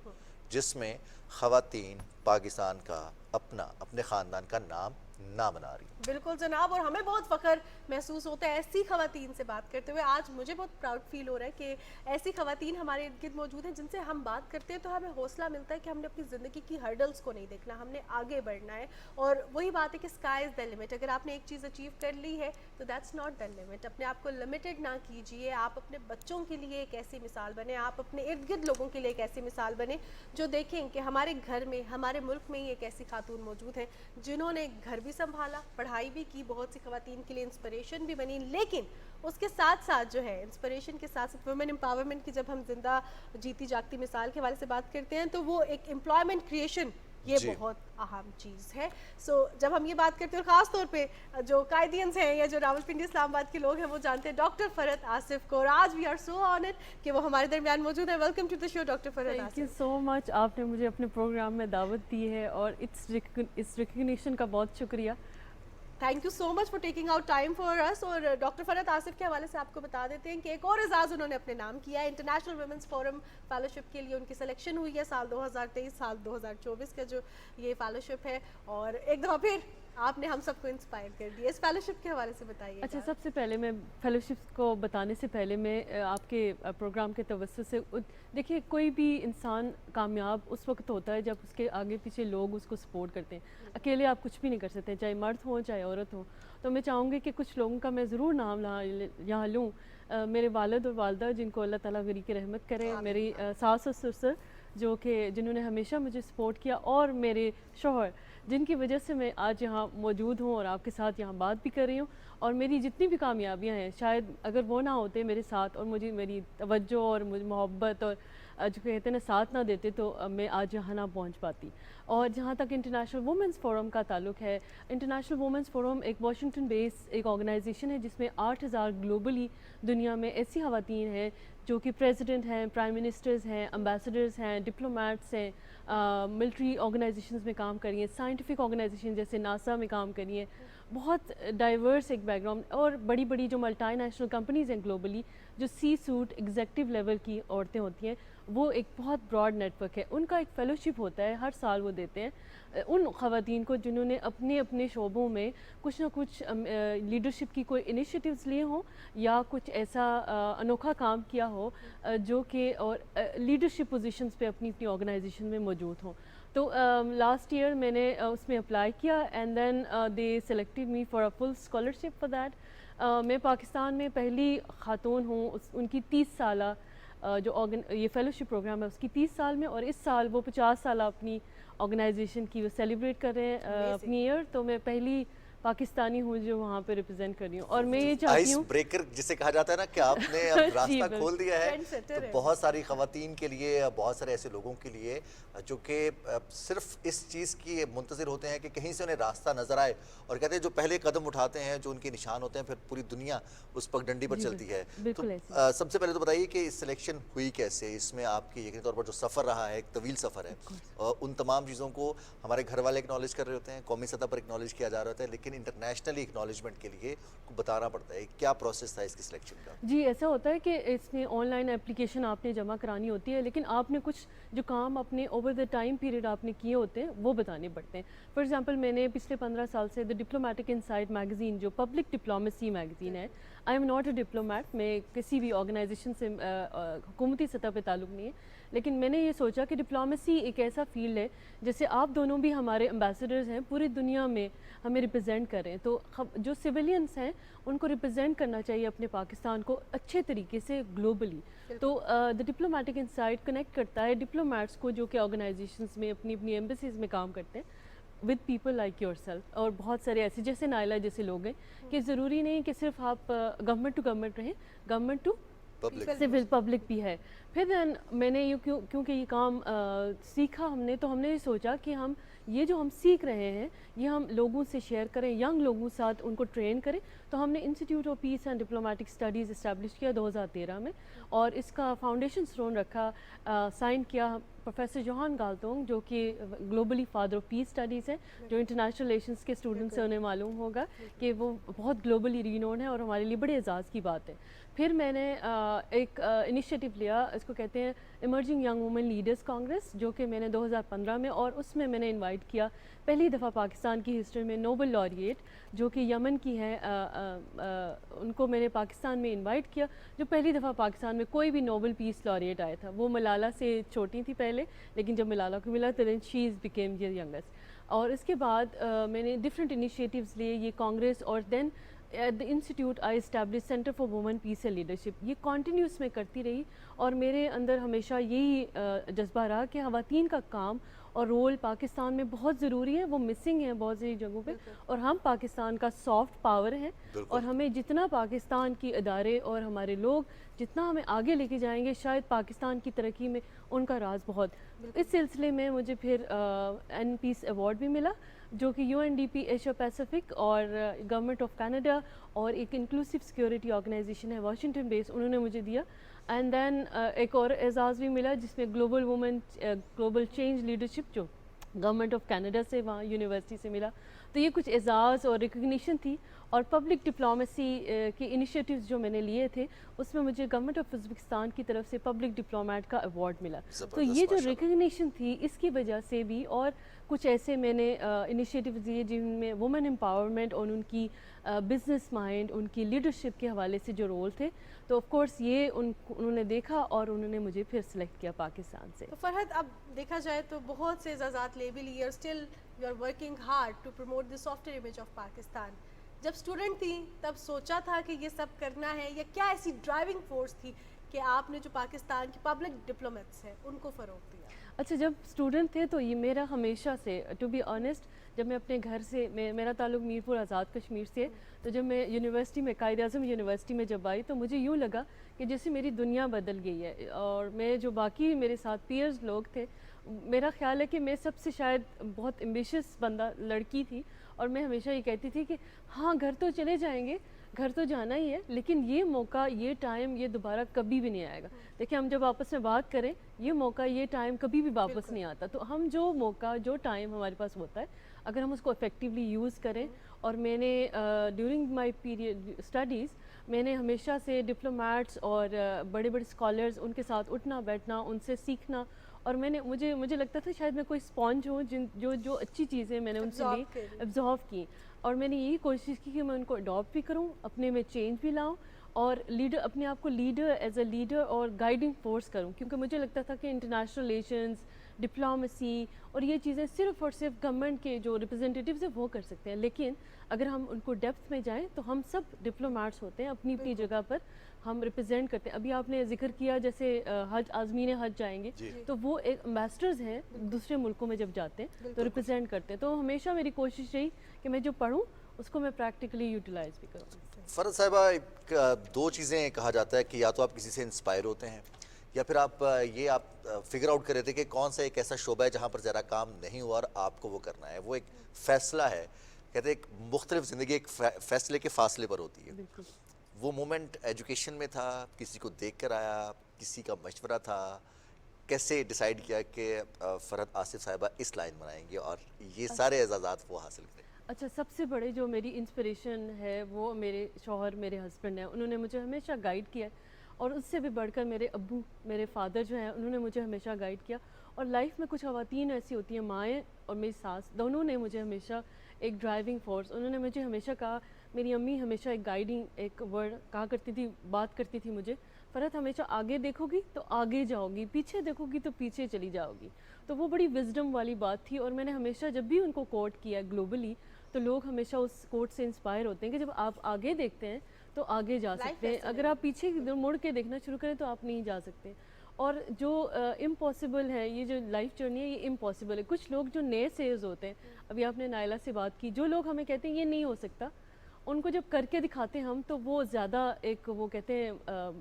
Speaker 2: جس میں خواتین پاکستان کا اپنے خاندان کا نام نہ بنا رہی.
Speaker 3: بالکل جناب, اور ہمیں بہت فخر محسوس ہوتا ہے ایسی خواتین سے بات کرتے ہوئے. آج مجھے بہت پراؤڈ فیل ہو رہا ہے کہ ایسی خواتین ہمارے ارد گرد موجود ہیں جن سے ہم بات کرتے ہیں تو ہمیں حوصلہ ملتا ہے کہ ہم نے اپنی زندگی کی ہرڈلز کو نہیں دیکھنا, ہم نے آگے بڑھنا ہے. اور وہی بات ہے کہ اسکائی از دا لمٹ. اگر آپ نے ایک چیز اچیو کر لی ہے تو دیٹس ناٹ دا لمٹ. اپنے آپ کو لمیٹڈ نہ کیجیے. آپ اپنے بچوں کے لیے ایک ایسی مثال بنے, آپ اپنے ارد گرد لوگوں کے لیے ایک ایسی مثال بنے جو دیکھیں کہ ہمارے گھر میں, ہمارے ملک میں ہی ایک ایسی خاتون موجود ہیں جنہوں نے گھر بھی سنبھالا, پڑھائی بھی کی, بہت سی خواتین کے لیے انسپریشن بھی بنی. لیکن اس کے ساتھ ساتھ جو ہے انسپریشن کے ساتھ ساتھ ویمن امپاورمنٹ کی جب ہم زندہ جیتی جاگتی مثال کے حوالے سے بات کرتے ہیں تو وہ ایک امپلائمنٹ کریشن یہ بہت اہم چیز ہے. سو جب ہم یہ بات کرتے ہیں, اور خاص طور پہ جو قائدینز ہیں یا جو راولپنڈی اسلام آباد کے لوگ ہیں وہ جانتے ہیں ڈاکٹر فرحت آصف کو, اور آج وی آر سو آنرڈ کہ وہ ہمارے درمیان موجود ہیں. Welcome to the show doctor Farhat Asif.
Speaker 9: Thank you so much, آپ نے مجھے اپنے پروگرام میں دعوت دی ہے اور اس ریکگنیشن کا بہت شکریہ.
Speaker 3: Thank you so much for taking out time for us. اور ڈاکٹر فرحت آصف کے حوالے سے آپ کو بتا دیتے ہیں کہ ایک اور اعزاز انہوں نے اپنے نام کیا ہے. انٹرنیشنل ویمنس فورم فیلوشپ کے لیے ان کی سلیکشن ہوئی ہے سال 2023 سال 2024 کا جو یہ فیلوشپ ہے, اور ایک دفعہ پھر آپ نے ہم سب کو انسپائر کر دیا. اس فیلوشپ کے حوالے سے بتائیے.
Speaker 9: اچھا, سب سے پہلے میں فیلوشپ کو بتانے سے پہلے میں آپ کے پروگرام کے توسط سے, دیکھیے کوئی بھی انسان کامیاب اس وقت ہوتا ہے جب اس کے آگے پیچھے لوگ اس کو سپورٹ کرتے ہیں. اکیلے آپ کچھ بھی نہیں کر سکتے, چاہے مرد ہوں چاہے عورت ہوں. تو میں چاہوں گی کہ کچھ لوگوں کا میں ضرور نام یہاں لوں. میرے والد اور والدہ جن کو اللہ تعالیٰ غریق رحمت کرے, میری ساس اور سسر جنہوں نے ہمیشہ مجھے سپورٹ کیا, اور میرے شوہر جن کی وجہ سے میں آج یہاں موجود ہوں اور آپ کے ساتھ یہاں بات بھی کر رہی ہوں. اور میری جتنی بھی کامیابیاں ہیں شاید اگر وہ نہ ہوتے میرے ساتھ اور مجھے میری توجہ اور مجھے محبت اور جو کہتے ہیں نا ساتھ نہ دیتے تو میں آج یہاں نہ پہنچ پاتی. اور جہاں تک انٹرنیشنل وومنس فورم کا تعلق ہے, انٹرنیشنل وومنس فورم ایک واشنگٹن بیس ایک آرگنائزیشن ہے جس میں 8000 گلوبلی دنیا میں ایسی خواتین ہیں جو کہ پریزیڈنٹ ہیں, پرائم منسٹرز ہیں, امبیسڈرز ہیں, ڈپلومیٹس ہیں, ملٹری آرگنائزیشنز میں کام کری ہیں, سائنٹیفک آرگنائزیشن جیسے ناسا میں کام کری ہیں. بہت ڈائیورس ایک بیک گراؤنڈ, اور بڑی بڑی جو ملٹی نیشنل کمپنیز ہیں گلوبلی جو سی سوٹ ایگزیکٹو لیول کی عورتیں ہوتی ہیں, وہ ایک بہت براڈ نیٹ ورک ہے. ان کا ایک فیلوشپ ہوتا ہے, ہر سال وہ دیتے ہیں ان خواتین کو جنہوں نے اپنے اپنے شعبوں میں کچھ نہ کچھ لیڈرشپ کی کوئی انیشیٹیوز لیے ہوں یا کچھ ایسا انوکھا کام کیا ہو جو کہ اور لیڈرشپ پوزیشنز پہ اپنی اپنی آرگنائزیشن میں موجود ہوں. تو لاسٹ ایئر میں نے اس میں اپلائی کیا and then they selected me for a full scholarship for that. میں پاکستان میں پہلی خاتون ہوں, ان کی 30 سالہ جو یہ فیلوشپ پروگرام ہے اس کی 30 سال میں, اور اس سال وہ 50 سالہ اپنی آرگنائزیشن کی وہ سیلیبریٹ کر رہے ہیں اپنی ایئر. تو میں پہلی پاکستانی ہوں جو وہاں پہ ریپرزینٹ کر رہی ہوں. اور میں یہ چاہتی ہوں
Speaker 2: آئس بریکر جسے کہا جاتا ہے نا کہ آپ نے اب راستہ کھول دیا ہے, تو بہت ساری خواتین کے لیے, بہت سارے ایسے لوگوں کے لیے جو کہ صرف اس چیز کی منتظر ہوتے ہیں کہ کہیں سے انہیں راستہ نظر آئے, اور کہتے ہیں جو پہلے قدم اٹھاتے ہیں جو ان کے نشان ہوتے ہیں پھر پوری دنیا اس پگ ڈنڈی پر چلتی ہے. تو سب سے پہلے تو بتائیے کہ سلیکشن ہوئی کیسے, اس میں آپ کی یقینی طور پر جو سفر رہا ہے, ایک طویل سفر ہے, اور ان تمام چیزوں کو ہمارے گھر والے اکنالج کر رہے ہوتے ہیں, قومی سطح پر اکنالج کیا جا رہا ہوتا ہے, لیکن انٹرنیشنلی اکنالجمنٹ کے لیے بتانا پڑتا ہے. کیا پروسیس تھا اس کی سلیکشن کا؟
Speaker 9: جی ایسا ہوتا ہے کہ اس میں آن لائن اپلیکیشن آپ نے جمع کرانی ہوتی ہے, لیکن آپ نے کچھ جو کام اپنے اوور دا ٹائم پیریڈ آپ نے کیے ہوتے ہیں وہ بتانے پڑتے ہیں. فار ایگزامپل میں نے پچھلے 15 سال سے دا ڈپلومیٹک انسائٹ میگزین جو پبلک ڈپلومیسی میگزین ہے, I am not a diplomat, میں کسی بھی آرگنائزیشن سے حکومتی سطح پہ تعلق نہیں ہے, لیکن میں نے یہ سوچا کہ ڈپلومیسی ایک ایسا فیلڈ ہے جیسے آپ دونوں بھی ہمارے امبیسڈرز ہیں, پوری دنیا میں ہمیں ریپرزینٹ کر رہے ہیں, تو جو سویلینس ہیں ان کو ریپرزینٹ کرنا چاہیے اپنے پاکستان کو اچھے طریقے سے گلوبلی. تو دا ڈپلومیٹک انسائٹ کنیکٹ کرتا ہے ڈپلومیٹس کو جو کہ آرگنائزیشنز میں اپنی اپنی ایمبیسیز میں کام کرتے ہیں, with people like yourself اور بہت سارے ایسے جیسے نائلہ جیسے لوگ ہیں کہ ضروری نہیں کہ صرف آپ گورنمنٹ ٹو گورنمنٹ رہیں, گورنمنٹ ٹو سول پبلک بھی ہے. پھر دین میں نے کیونکہ یہ کام سیکھا ہم نے, تو ہم نے یہ سوچا کہ ہم یہ جو ہم سیکھ رہے ہیں یہ ہم لوگوں سے شیئر کریں, ینگ لوگوں ساتھ ان کو ٹرین کریں. تو ہم نے institute of peace and diplomatic studies establish کیا 2013 میں, اور اس کا فاؤنڈیشن اسٹون رکھا, سائن کیا پروفیسر جوہان گالتونگ جو کہ globally father of peace studies ہیں, جو انٹرنیشنل ریلیشنس کے اسٹوڈنٹس ہیں انہیں معلوم ہوگا کہ وہ بہت گلوبلی رینون ہے اور ہمارے لیے بڑے اعزاز کی بات ہے. پھر میں نے ایک انیشیٹو لیا, اس کو کہتے ہیں emerging young women leaders congress, جو کہ میں نے 2015 میں, اور اس میں نے انوائٹ کیا پہلی دفعہ پاکستان کی ہسٹری میں نوبل لاریٹ جو کہ یمن کی ہیں, ان کو میں نے پاکستان میں انوائٹ کیا, جو پہلی دفعہ پاکستان میں کوئی بھی نوبل پیس لاریٹ آیا تھا. وہ ملالہ سے چھوٹی تھی پہلے, لیکن جب ملالہ کو ملا تو دین شی از بیکیم ینگسٹ. اور اس کے بعد میں نے ڈفرینٹ انیشیٹیوز لیے یہ کانگریس, اور then at the institute I establish centre for women peace and leadership. یہ کنٹینیوس میں کرتی رہی, اور میرے اندر ہمیشہ یہی جذبہ رہا کہ خواتین کا کام اور رول پاکستان میں بہت ضروری ہے, وہ مسنگ ہے بہت سی جگہوں پہ, اور ہم پاکستان کا سافٹ پاور ہیں, اور ہمیں جتنا پاکستان کی ادارے اور ہمارے لوگ جتنا ہمیں آگے لے کے جائیں گے, شاید پاکستان کی ترقی میں ان کا راز بہت. اس سلسلے میں مجھے پھر این پیس ایوارڈ بھی ملا, جو کہ UNDP ایشیا پیسیفک اور گورنمنٹ آف کینیڈا اور ایک انکلوسیو سیکیورٹی آرگنائزیشن ہے واشنگٹن بیس, انہوں نے مجھے دیا. اینڈ دین ایک اور اعزاز بھی ملا جس میں گلوبل چینج لیڈرشپ جو گورنمنٹ آف کینیڈا سے وہاں یونیورسٹی سے ملا. تو یہ کچھ اعزاز اور ریکگنیشن تھی. اور پبلک ڈپلومیسی کے انیشیٹیوز جو میں نے لیے تھے اس میں مجھے گورنمنٹ آف ازبکستان کی طرف سے پبلک ڈپلومیٹ کا ایوارڈ ملا. تو یہ جو ریکگنیشن تھی اس کی وجہ سے بھی, اور کچھ ایسے میں نے انیشیٹیوز دیے جن میں وومن امپاورمنٹ اور ان کی بزنس مائنڈ, ان کی لیڈرشپ کے حوالے سے جو رول تھے, تو آف کورس یہ انہوں نے دیکھا اور انہوں نے مجھے پھر سلیکٹ کیا پاکستان سے.
Speaker 3: تو فرحت, اب دیکھا جائے تو بہت سے اعزازات لے بھی لیے, اور still you are working hard to promote the software image of Pakistan. جب اسٹوڈنٹ تھی تب سوچا تھا کہ یہ سب کرنا ہے, یا کیا ایسی ڈرائیونگ فورس تھی کہ آپ نے جو پاکستان کی پبلک ڈپلومیٹس ہیں ان کو فروغ دیا؟
Speaker 9: اچھا, جب اسٹوڈنٹ تھے تو یہ میرا ہمیشہ سے, ٹو بی آنیسٹ, جب میں اپنے گھر سے, میرا تعلق میرپور آزاد کشمیر سے, تو جب میں یونیورسٹی میں قائد اعظم یونیورسٹی میں جب آئی تو مجھے یوں لگا کہ جیسے میری دنیا بدل گئی ہے, اور میں جو باقی میرے ساتھ پیئرز لوگ تھے, میرا خیال ہے کہ میں سب سے شاید بہت ایمبیشیس بندہ لڑکی تھی, اور میں ہمیشہ یہ کہتی تھی کہ ہاں گھر تو چلے جائیں گے, گھر تو جانا ہی ہے, لیکن یہ موقع, یہ ٹائم, یہ دوبارہ کبھی بھی نہیں آئے گا. دیکھیں ہم جب آپس میں بات کریں, یہ موقع, یہ ٹائم کبھی بھی واپس نہیں آتا. تو ہم جو موقع, جو ٹائم ہمارے پاس ہوتا ہے, اگر ہم اس کو افیکٹولی یوز کریں. اور میں نے ڈیورنگ مائی پیریڈ اسٹڈیز میں نے ہمیشہ سے ڈپلومیٹس اور بڑے بڑے اسکالرز, ان کے ساتھ اٹھنا بیٹھنا, ان سے سیکھنا, اور میں نے مجھے لگتا تھا شاید میں کوئی اسپونج ہوں جو اچھی چیزیں میں نے ان سے لی, ایبزارو کی, اور میں نے یہی کوشش کی کہ میں ان کو اڈاپٹ بھی کروں, اپنے میں چینج بھی لاؤں, اور اپنے آپ کو لیڈر, ایز اے لیڈر اور گائیڈنگ فورس کروں. کیونکہ مجھے لگتا تھا کہ انٹرنیشنل ریلیشنز, ڈپلومیسی اور یہ چیزیں صرف اور صرف گورنمنٹ کے جو ریپرزینٹیٹیوز ہیں وہ کر سکتے ہیں, لیکن اگر ہم ان کو ڈیپتھ میں جائیں تو ہم سب ڈپلومیٹس ہوتے ہیں, اپنی اپنی جگہ پر ہم ریپرزینٹ کرتے ہیں. ابھی آپ نے ذکر کیا جیسے حج, عازمین حج جائیں گے, تو وہ ایک امبیسڈرز ہیں دوسرے ملکوں میں جب جاتے ہیں تو ریپرزینٹ کرتے ہیں. تو ہمیشہ میری کوشش رہی کہ میں جو پڑھوں اس کو میں پریکٹیکلی یوٹیلائز بھی کروں.
Speaker 2: فرحت صاحبہ, دو چیزیں کہا جاتا ہے کہ یا تو آپ کسی سے انسپائر ہوتے ہیں, یا پھر آپ فگر آؤٹ کر رہے تھے کہ کون سا ایک ایسا شعبہ ہے جہاں پر ذرا کام نہیں ہوا اور آپ کو وہ کرنا ہے. وہ ایک فیصلہ ہے, کہتے ہیں ایک مختلف زندگی ایک فیصلے کے فاصلے پر ہوتی ہے. وہ مومنٹ ایجوکیشن میں تھا, کسی کو دیکھ کر آیا, کسی کا مشورہ تھا, کیسے ڈیسائیڈ کیا کہ فرحت آصف صاحبہ اس لائن بنائیں گے اور یہ سارے اعزازات وہ حاصل کریں؟
Speaker 9: اچھا, سب سے بڑے جو میری انسپریشن ہے وہ میرے شوہر, میرے ہسبینڈ ہیں. انہوں نے مجھے ہمیشہ گائیڈ کیا ہے, اور اس سے بھی بڑھ کر میرے ابو, میرے فادر جو ہیں, انہوں نے مجھے ہمیشہ گائیڈ کیا. اور لائف میں کچھ خواتین ایسی ہوتی ہیں, مائیں اور میری ساس, دونوں نے مجھے ہمیشہ ایک ڈرائیونگ فورس, انہوں نے مجھے ہمیشہ کہا, میری امی ہمیشہ ایک گائیڈنگ ایک ورڈ کہا کرتی تھی, بات کرتی تھی مجھے, فرحت ہمیشہ آگے دیکھو گی تو آگے جاؤ گی, پیچھے دیکھو گی تو پیچھے چلی جاؤ گی. تو وہ بڑی وزڈم والی بات تھی, اور میں نے ہمیشہ جب بھی ان کو کوٹ کیا گلوبلی تو لوگ ہمیشہ اس کوٹ سے انسپائر ہوتے ہیں کہ جب آپ آگے دیکھتے ہیں تو آگے جا سکتے ہیں, اگر آپ پیچھے مڑ کے دیکھنا شروع کریں تو آپ نہیں جا سکتے. اور جو امپاسبل ہے، یہ جو لائف جرنی ہے یہ امپاسبل ہے. کچھ لوگ جو نئے سیز ہوتے ہیں، ابھی آپ نے نائلہ سے بات کی، جو لوگ ہمیں کہتے ہیں یہ نہیں ہو سکتا، ان کو جب کر کے دکھاتے ہیں ہم تو وہ زیادہ ایک وہ کہتے ہیں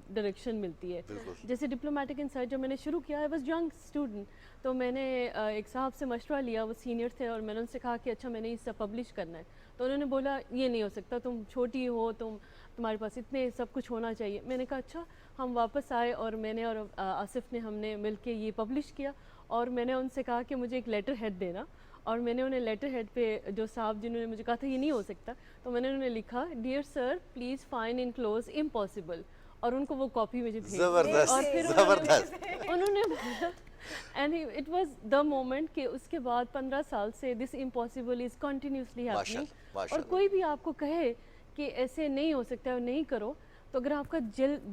Speaker 9: ڈائریکشن ملتی ہے. جیسے ڈپلومیٹک انسائٹ جب میں نے شروع کیا، I was young student، تو میں نے ایک صاحب سے مشورہ لیا، وہ سینئر تھے، اور میں نے ان سے کہا کہ اچھا میں نے اس سے پبلش کرنا ہے. تو انہوں نے بولا یہ نہیں ہو سکتا، تم چھوٹی ہو، تمہارے پاس اتنے سب کچھ ہونا چاہیے. میں نے کہا اچھا. ہم واپس آئے اور میں نے اور آصف نے ہم نے مل کے یہ پبلش کیا، اور میں نے ان سے کہا کہ مجھے ایک لیٹر ہیڈ دینا، اور میں نے انہیں لیٹر ہیڈ پہ جو صاحب جنہوں نے مجھے کہا تھا یہ نہیں ہو سکتا، تو میں نے انہیں لکھا dear sir please find enclose impossible, اور ان کو وہ کاپی مجھے بھیج دی. اور پھر انہوں نے بولا and it was the moment کہ اس کے بعد 15 سال سے دس امپاسبل از کنٹینیوسلی ہیپننگ. اور کوئی بھی آپ کو کہے کہ ایسے نہیں ہو سکتا ہے اور نہیں کرو، تو اگر آپ کا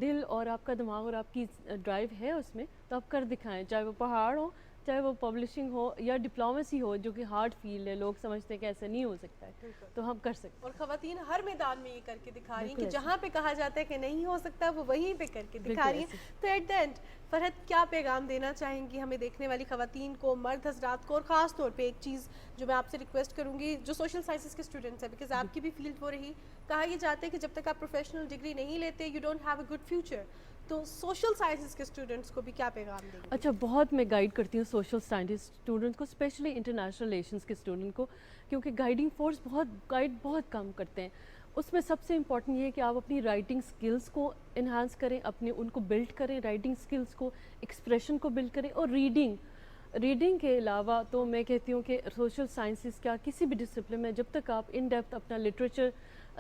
Speaker 9: دل اور آپ کا دماغ اور آپ کی ڈرائیو ہے اس میں، تو آپ کر دکھائیں، چاہے وہ پہاڑ ہو، چاہے وہ پبلشنگ ہو، یا ڈپلومیسی ہو جو کہ ہارڈ فیلڈ ہے، لوگ سمجھتے ہیں کہ ایسا نہیں ہو سکتا ہے، تو ہم کر سکتے ہیں.
Speaker 3: اور خواتین ہر میدان میں یہ کر کے دکھا رہی ہیں کہ جہاں پہ کہا جاتا ہے کہ نہیں ہو سکتا وہ وہیں پہ کر کے دکھا رہی ہیں. تو ایٹ دا اینڈ فرحت کیا پیغام دینا چاہیں گی ہمیں دیکھنے والی خواتین کو، مرد حضرات کو، اور خاص طور پہ ایک چیز جو میں آپ سے ریکویسٹ کروں گی جو سوشل سائنسز کے اسٹوڈنٹس ہیں، بیکاز آپ کی بھی فیلڈ وہ رہی، کہا یہ جاتا ہے کہ جب تک آپ پروفیشنل ڈگری نہیں لیتے you don't have a good future, تو سوشل سائنسز کے اسٹوڈنٹس کو بھی کیا پیغام دیں گے؟
Speaker 9: اچھا، بہت میں گائیڈ کرتی ہوں سوشل سائنس اسٹوڈنٹ کو، اسپیشلی انٹرنیشنل ریلیشنس کے اسٹوڈنٹ کو، کیونکہ گائیڈنگ فورس بہت کم کرتے ہیں. اس میں سب سے امپورٹنٹ یہ ہے کہ آپ اپنی رائٹنگ سکلز کو انہانس کریں، اپنے ان کو بلڈ کریں، رائٹنگ سکلز کو، ایکسپریشن کو بلڈ کریں، اور ریڈنگ کے علاوہ تو میں کہتی ہوں کہ سوشل سائنسز کیا کسی بھی ڈسپلن میں جب تک آپ ان ڈیپتھ اپنا لٹریچر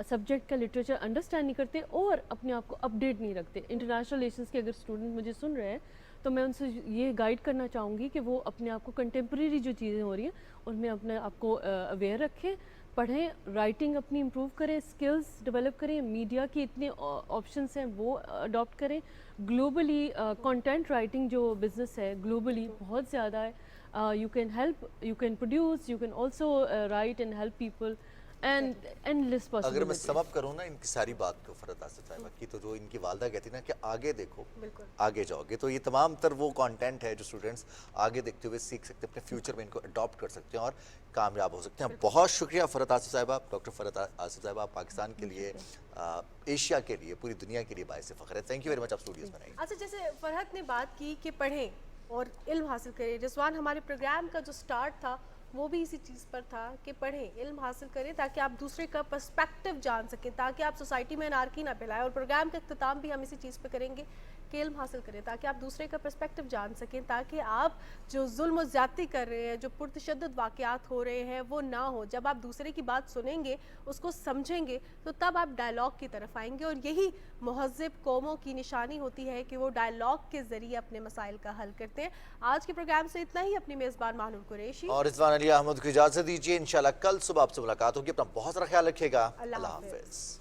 Speaker 9: سبجیکٹ کا لٹریچر انڈرسٹینڈ نہیں کرتے اور اپنے آپ کو اپڈیٹ نہیں رکھتے. انٹرنیشنل ریلیشنس کے اگر اسٹوڈنٹ مجھے سن رہے ہیں تو میں ان سے یہ گائیڈ کرنا چاہوں گی کہ وہ اپنے آپ کو کنٹمپریری جو چیزیں ہو رہی ہیں ان میں اپنے آپ کو اویئر رکھیں، پڑھیں، رائٹنگ اپنی امپروو کریں، اسکلز ڈیولپ کریں، میڈیا کی اتنے آپشنس ہیں وہ اڈاپٹ کریں. گلوبلی کنٹینٹ رائٹنگ جو بزنس ہے گلوبلی بہت زیادہ ہے. You can help, you can produce, you can also right and help people.
Speaker 2: اگر میں سم اپ کروں نا ان کی ساری بات کو فرحت آصف صاحبہ کی، تو جو ان کی والدہ کہتی نا کہ آگے دیکھو آگے جاؤ گے، تو یہ تمام تر وہ کانٹینٹ ہے جو اسٹوڈنٹس آگے دیکھتے ہوئے سیکھ سکتے ہیں، اپنے فیوچر میں ان کو اڈاپٹ کر سکتے ہیں اور کامیاب ہو سکتے ہیں. بہت شکریہ فرحت آصف صاحبہ، ڈاکٹر فرحت آصف صاحبہ، پاکستان کے لیے، ایشیا کے لیے، پوری دنیا کے لیے باعث فخر ہے. تھینک یو ویری مچ، آپ اسٹوڈیوز میں آئیے.
Speaker 3: اچھا، جیسے فرحت نے بات کی کہ پڑھیں اور علم حاصل کریں، رضوان ہمارے پروگرام کا جو سٹارٹ تھا وہ بھی اسی چیز پر تھا کہ پڑھیں، علم حاصل کریں تاکہ آپ دوسرے کا پرسپیکٹیو جان سکیں، تاکہ آپ سوسائٹی میں انارکی نہ پھیلائیں. اور پروگرام کا اختتام بھی ہم اسی چیز پہ کریں گے کہ علم حاصل کریں تاکہ آپ دوسرے کا پرسپیکٹیو جان سکیں، تاکہ آپ جو ظلم و زیادتی کر رہے ہیں، جو پرتشدد واقعات ہو رہے ہیں وہ نہ ہو. جب آپ دوسرے کی بات سنیں گے، اس کو سمجھیں گے، تو تب آپ ڈائلاگ کی طرف آئیں گے. اور یہی مہذب قوموں کی نشانی ہوتی ہے کہ وہ ڈائلاگ کے ذریعے اپنے مسائل کا حل کرتے ہیں. آج کے پروگرام سے اتنا ہی. اپنی میزبان مانور قریشی
Speaker 2: اور رضوان علی احمد کو اجازت دیجیے. انشاءاللہ کل صبح آپ سے ملاقات ہوگی. اپنا بہت سارا خیال رکھیے گا. اللہ حافظ.